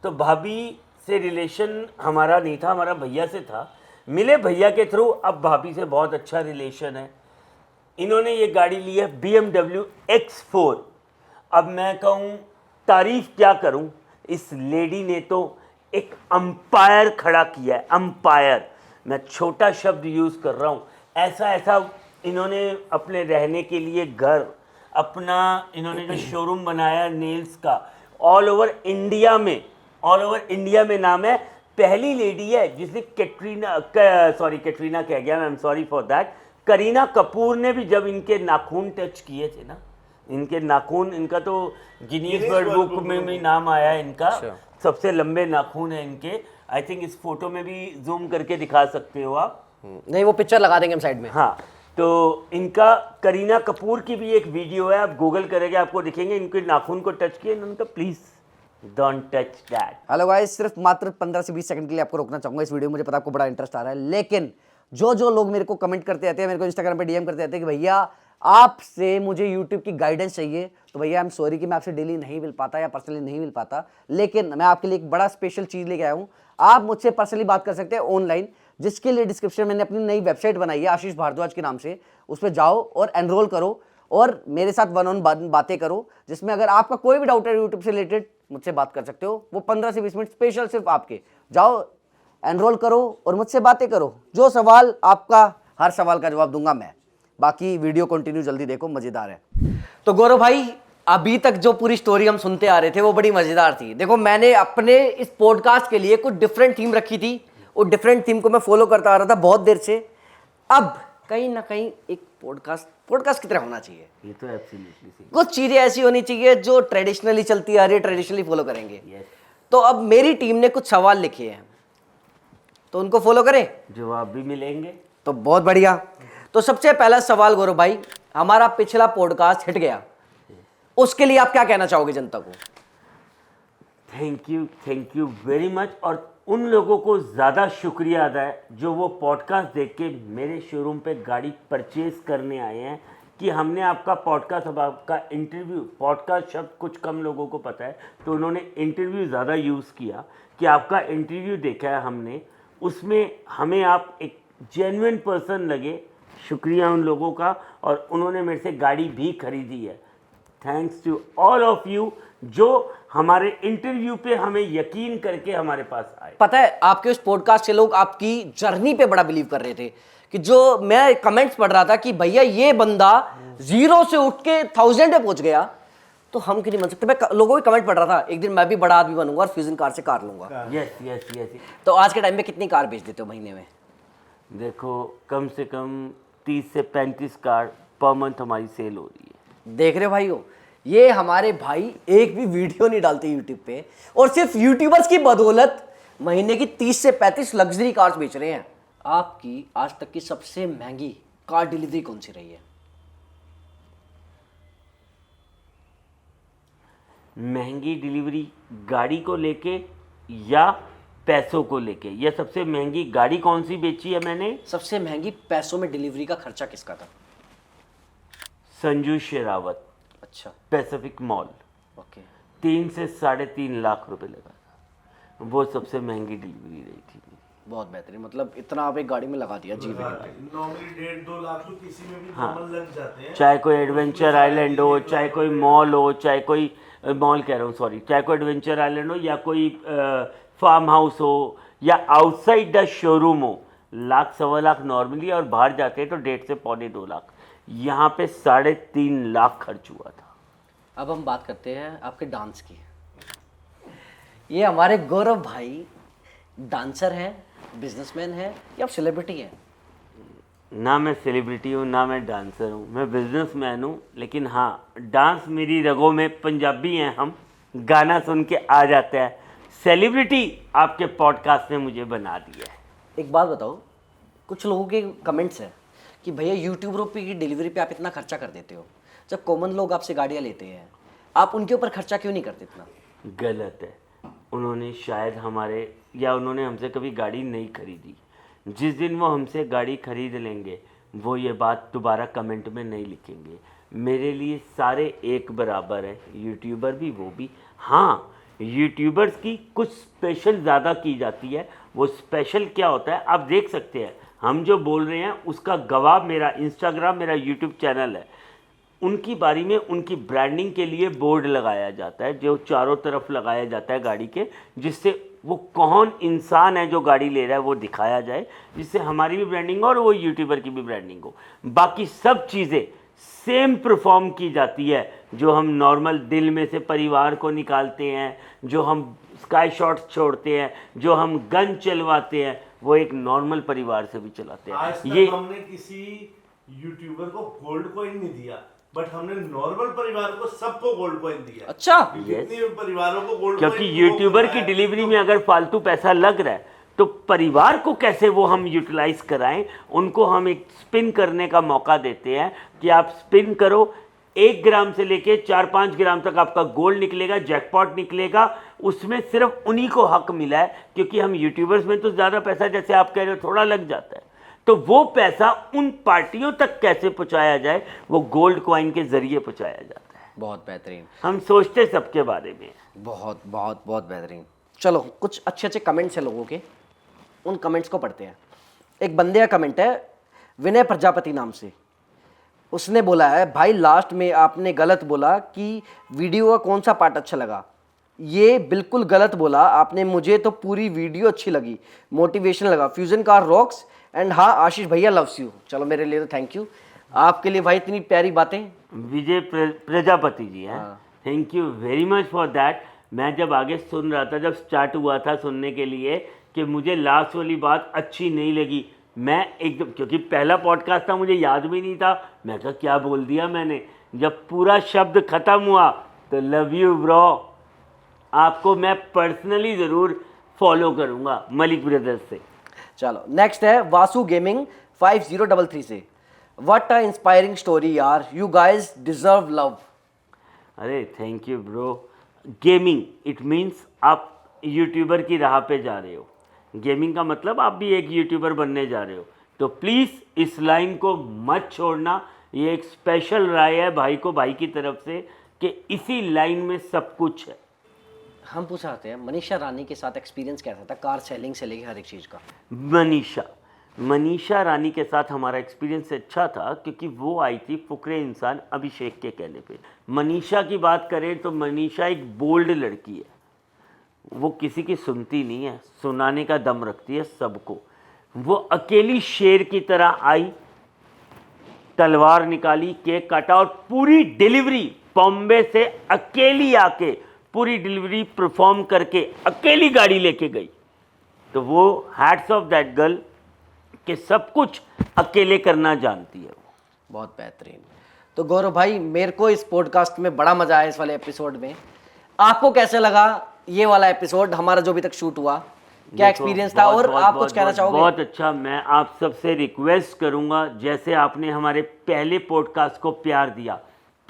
तो भाभी से रिलेशन हमारा नहीं था, हमारा भैया से था, मिले भैया के थ्रू, अब भाभी से बहुत अच्छा रिलेशन है। इन्होंने ये गाड़ी ली है BMW X4। अब मैं कहूँ तारीफ़ क्या करूँ, इस लेडी ने तो एक अंपायर खड़ा किया है, अंपायर। मैं छोटा शब्द यूज़ कर रहा हूँ। ऐसा इन्होंने अपने रहने के लिए घर, अपना इन्होंने जो शोरूम बनाया नेल्स का, ऑल ओवर इंडिया में नाम है। पहली लेडी है जिसने कैटरीना कह गया, I am sorry for that. Kareena Kapoor ने भी जब इनके नाखून टच किए थे ना, इनके नाखून, इनका तो गिनीज वर्ल्ड बुक में भी नाम आया है इनका। सबसे लंबे नाखून है इनके। आई थिंक इस फोटो में भी जूम करके दिखा सकते हो आप। नहीं, वो पिक्चर लगा देंगे हम साइड में। हाँ, तो इनका करीना कपूर की भी एक वीडियो है, आप गूगल करेंगे आपको दिखेंगे, इनके नाखून को टच किए, उनका please don't touch that. Hello guys, सिर्फ मात्र 15 से 20 सेकंड के लिए आपको रोकना चाहूंगा इस वीडियो में। मुझे पता आपको बड़ा इंटरेस्ट आ रहा है, लेकिन जो लोग मेरे को कमेंट करते रहते हैं, मेरे को इंस्टाग्राम पे डीएम करते रहते हैं कि भैया आपसे मुझे यूट्यूब की गाइडेंस चाहिए, तो भैया आई एम सॉरी कि मैं आपसे डेली नहीं मिल पाता या पर्सनली नहीं मिल पाता, लेकिन मैं आपके लिए एक बड़ा स्पेशल चीज़ लेके आया हूँ। आप मुझसे पर्सनली बात कर सकते हैं ऑनलाइन, जिसके लिए डिस्क्रिप्शन में मैंने अपनी नई वेबसाइट बनाई है आशीष भारद्वाज के नाम से। उस पर जाओ और एनरोल करो और मेरे साथ वन ऑन बातें करो, जिसमें अगर आपका कोई भी डाउट है यूट्यूब से रिलेटेड मुझसे बात कर सकते हो। वो 15 से 20 मिनट स्पेशल सिर्फ आपके। जाओ, एनरोल करो और मुझसे बातें करो। जो सवाल आपका, हर सवाल का जवाब दूंगा मैं। बाकी वीडियो कंटिन्यू जल्दी देखो, मजेदार है। तो गौरव भाई, अभी तक जो पूरी स्टोरी हम सुनते आ रहे थे वो बड़ी मजेदार थी। देखो, मैंने अपने इस पॉडकास्ट के लिए कुछ डिफरेंट थीम रखी थी और डिफरेंट थीम को मैं फॉलो करता आ रहा था बहुत देर से। अब कहीं ना कहीं एक पॉडकास्ट की तरह होना चाहिए। ये तो एब्सोल्युटली सही। कुछ चीजें ऐसी होनी चाहिए जो ट्रेडिशनली चलती आ रही है, ट्रेडिशनली फॉलो करेंगे। Yes. तो अब मेरी टीम ने कुछ सवाल लिखे हैं, तो उनको फॉलो करें। जवाब भी मिलेंगे तो बहुत बढ़िया। तो सबसे पहला सवाल गौरव भाई, हमारा पिछला पॉडकास्ट हिट गया, उसके लिए आप क्या कहना चाहोगे जनता को? Thank you very much. और उन लोगों को ज़्यादा शुक्रिया अदा है जो वो पॉडकास्ट देख के मेरे शोरूम पे गाड़ी परचेज करने आए हैं, कि हमने आपका पॉडकास्ट, अब आपका इंटरव्यू, पॉडकास्ट शब्द कुछ कम लोगों को पता है, तो उन्होंने इंटरव्यू ज़्यादा यूज़ किया, कि आपका इंटरव्यू देखा है हमने, उसमें हमें आप एक जेन्युइन पर्सन लगे। शुक्रिया उन लोगों का, और उन्होंने मेरे से गाड़ी भी खरीदी है। Thanks to all of you जो हमारे इंटरव्यू पे हमें यकीन करके हमारे पास आए। पता है, आपके उस पॉडकास्ट से लोग आपकी जर्नी पे बड़ा बिलीव कर रहे थे, कि जो मैं कमेंट्स पढ़ रहा था कि भैया ये बंदा 0 से उठ के 1000 पे पहुंच गया, तो हम क्यों नहीं बन सकते। मैं लोगों के कमेंट पढ़ रहा था, एक दिन मैं भी बड़ा आदमी बनूंगा और फ्यूजन कार से कार लूंगा। यस। तो आज के टाइम में कितनी कार बेच देते हो महीने में? देखो, कम से कम 30 से 35 कार पर मंथ हमारी सेल हो रही है। देख रहे हो भाइयों, ये हमारे भाई एक भी वीडियो नहीं डालते यूट्यूब पे, और सिर्फ यूट्यूबर्स की बदौलत महीने की 30 से 35 लग्जरी कार्स बेच रहे हैं। आपकी आज तक की सबसे महंगी कार डिलीवरी कौन सी रही है? महंगी डिलीवरी गाड़ी को लेके या पैसों को लेके? या सबसे महंगी गाड़ी कौन सी बेची है मैंने? सबसे महंगी पैसों में डिलीवरी का खर्चा किसका था? संजू शेरावत, अच्छा, पैसिफिक मॉल, ओके। 3 से 3.5 लाख रुपए लगा था। वो सबसे महंगी डिलीवरी रही थी। बहुत बेहतरीन, मतलब इतना आप एक गाड़ी में लगा दिया। जी नॉर्मली 1.5-2 लाख तो किसी में भी नॉर्मल लग जाते हैं। चाहे कोई एडवेंचर आइलैंड हो, चाहे कोई मॉल हो, चाहे कोई मॉल कह रहा हूँ सॉरी, चाहे कोई एडवेंचर आइलैंड हो, या कोई फार्म हाउस हो, या आउटसाइड द शोरूम हो, 1 लाख 1.25 लाख नॉर्मली, और बाहर जाते हैं तो 1.5 से 2.25 लाख। यहाँ पे 3.5 लाख खर्च हुआ था। अब हम बात करते हैं आपके डांस की। ये हमारे गौरव भाई डांसर हैं, बिजनेसमैन हैं, या सेलिब्रिटी हैं? ना मैं सेलिब्रिटी हूँ, ना मैं डांसर हूँ, मैं बिजनेसमैन हूँ। लेकिन हाँ, डांस मेरी रगों में, पंजाबी हैं हम, गाना सुन के आ जाता है। सेलिब्रिटी आपके पॉडकास्ट ने मुझे बना दिया है। एक बात बताओ, कुछ लोगों के कमेंट्स हैं कि भैया यूट्यूबरों पे की डिलीवरी पे आप इतना खर्चा कर देते हो, जब कॉमन लोग आपसे गाड़ियाँ लेते हैं आप उनके ऊपर खर्चा क्यों नहीं करते इतना? गलत है। उन्होंने शायद उन्होंने हमसे कभी गाड़ी नहीं खरीदी। जिस दिन वो हमसे गाड़ी खरीद लेंगे, वो ये बात दोबारा कमेंट में नहीं लिखेंगे। मेरे लिए सारे एक बराबर है, यूट्यूबर भी, वो भी। हाँ, यूट्यूबर्स की कुछ स्पेशल ज़्यादा की जाती है। वो स्पेशल क्या होता है आप देख सकते हैं। हम जो बोल रहे हैं उसका गवाह मेरा इंस्टाग्राम, मेरा यूट्यूब चैनल है। उनकी बारी में उनकी ब्रांडिंग के लिए बोर्ड लगाया जाता है, जो चारों तरफ लगाया जाता है गाड़ी के, जिससे वो कौन इंसान है जो गाड़ी ले रहा है वो दिखाया जाए, जिससे हमारी भी ब्रांडिंग हो और वो यूट्यूबर की भी ब्रांडिंग हो। बाकी सब चीज़ें सेम परफॉर्म की जाती है। जो हम नॉर्मल दिल में से परिवार को निकालते हैं, जो हम स्काई शॉट्स छोड़ते हैं, जो हम गन चलवाते हैं, वो एक नॉर्मल परिवार से भी चलाते हैं। आज तक हमने किसी यूट्यूबर को गोल्ड कॉइन नहीं दिया, बट हमने नॉर्मल परिवार को सबको गोल्ड कॉइन दिया। अच्छा, जितने परिवारों को गोल्ड क्योंकि यूट्यूबर की डिलीवरी में अगर फालतू पैसा लग रहा है तो परिवार को कैसे वो हम यूटिलाइज कराएं, उनको हम एक स्पिन करने का मौका देते हैं कि आप स्पिन करो, 1 ग्राम से लेके 4-5 ग्राम तक आपका गोल्ड निकलेगा, जैकपॉट निकलेगा। उसमें सिर्फ उन्हीं को हक मिला है, क्योंकि हम यूट्यूबर्स में तो ज़्यादा पैसा, जैसे आप कह रहे हो, थोड़ा लग जाता है। तो वो पैसा उन पार्टियों तक कैसे पहुंचाया जाए, वो गोल्ड कॉइन के जरिए पहुंचाया जाता है। बहुत बेहतरीन, हम सोचते सबके बारे में। बहुत बहुत बहुत बेहतरीन। चलो कुछ अच्छे अच्छे कमेंट्स हैं लोगों के, उन कमेंट्स को पढ़ते हैं। एक बंदे का कमेंट है विनय प्रजापति नाम से, उसने बोला है भाई लास्ट में आपने गलत बोला कि वीडियो का कौन सा पार्ट अच्छा लगा। ये बिल्कुल गलत बोला आपने, मुझे तो पूरी वीडियो अच्छी लगी, मोटिवेशन लगा, फ्यूजन कार रॉक्स एंड हाँ आशीष भैया लव्स यू। चलो मेरे लिए तो थैंक यू, आपके लिए भाई इतनी प्यारी बातें। विजय प्रजापति जी हैं, thank you very much for that. मैं जब आगे सुन रहा था, जब स्टार्ट हुआ था सुनने के लिए, कि मुझे लास्ट वाली बात अच्छी नहीं लगी, मैं एकदम, क्योंकि पहला पॉडकास्ट था, मुझे याद भी नहीं था, मैं कहा क्या बोल दिया मैंने। जब पूरा शब्द ख़त्म हुआ तो लव यू ब्रो, आपको मैं पर्सनली ज़रूर फॉलो करूँगा मलिक ब्रदर्स से। चलो नेक्स्ट है वासु गेमिंग 5033 से, व्हाट अ इंस्पायरिंग स्टोरी यार, यू गाइस डिजर्व लव। अरे thank you bro. Gaming it means आप यूट्यूबर की राह पे जा रहे हो, गेमिंग का मतलब आप भी एक यूट्यूबर बनने जा रहे हो, तो प्लीज़ इस लाइन को मत छोड़ना। ये एक स्पेशल राय है भाई को, भाई की तरफ से, कि इसी लाइन में सब कुछ है। हम पूछ रहे हैं मनीषा रानी के साथ एक्सपीरियंस कैसा था, कार सेलिंग से लेके हर एक चीज़ का। मनीषा रानी के साथ हमारा एक्सपीरियंस अच्छा था, क्योंकि वो आई थी फुकरे इंसान अभिषेक के कहने पे। मनीषा की बात करें तो मनीषा एक बोल्ड लड़की है, वो किसी की सुनती नहीं है, सुनाने का दम रखती है सबको। वो अकेली शेर की तरह आई, तलवार निकाली, केक काटा और पूरी डिलीवरी बॉम्बे से अकेली आके पूरी डिलीवरी परफॉर्म करके अकेली गाड़ी लेके गई। तो वो हैट्स ऑफ दैट गर्ल कि सब कुछ अकेले करना जानती है वो। बहुत बेहतरीन। तो गौरव भाई मेरे को इस पॉडकास्ट में बड़ा मजा आया, इस वाले एपिसोड में। आपको कैसे लगा ये वाला एपिसोड हमारा जो अभी तक शूट हुआ, क्या एक्सपीरियंस था, और आप कुछ कहना चाहोगे? बहुत अच्छा। मैं आप सबसे रिक्वेस्ट करूंगा, जैसे आपने हमारे पहले पॉडकास्ट को प्यार दिया,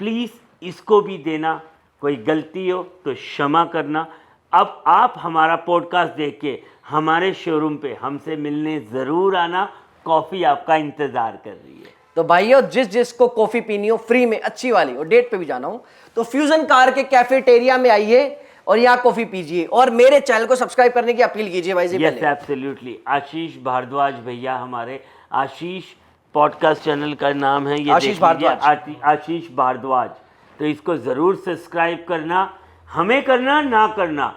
प्लीज़ इसको भी देना। कोई गलती हो तो क्षमा करना। अब आप हमारा पॉडकास्ट देख के हमारे शोरूम पे हमसे मिलने ज़रूर आना, कॉफ़ी आपका इंतज़ार कर रही है। तो भाइयों जिस जिसको कॉफ़ी पीनी हो फ्री में अच्छी वाली, और डेट पे भी जाना हो, तो फ्यूजन कार के कैफेटेरिया में आइए और यहाँ कॉफ़ी पीजिए, और मेरे चैनल को सब्सक्राइब करने की अपील कीजिए भाई। Yes absolutely. आशीष भारद्वाज भैया, हमारे आशीष पॉडकास्ट चैनल का नाम है ये, आशीष भारद्वाज। आशीष भारद्वाज। तो इसको ज़रूर सब्सक्राइब करना, हमें करना ना करना,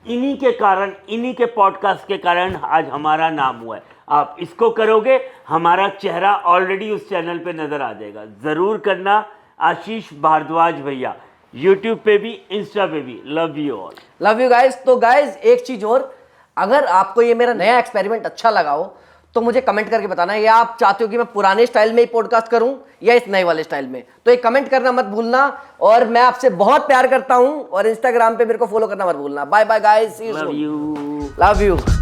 इन्हीं के कारण, इन्हीं के पॉडकास्ट के कारण आज हमारा नाम हुआ है। आप इसको करोगे, हमारा चेहरा ऑलरेडी उस चैनल पे नज़र आ जाएगा। ज़रूर करना। आशीष भारद्वाज भैया, यूट्यूब पे भी, इंस्टा पे भी। Love you all. Love you guys. तो गाइज एक चीज़ और, अगर आपको ये मेरा नया एक्सपेरिमेंट अच्छा लगा हो तो मुझे कमेंट करके बताना, या आप चाहते हो कि मैं पुराने स्टाइल में ही पॉडकास्ट करूं या इस नए वाले स्टाइल में, तो ये कमेंट करना मत भूलना। और मैं आपसे बहुत प्यार करता हूं, और इंस्टाग्राम पे मेरे को फॉलो करना मत भूलना। Bye bye guys, see you soon. Love you. Love you.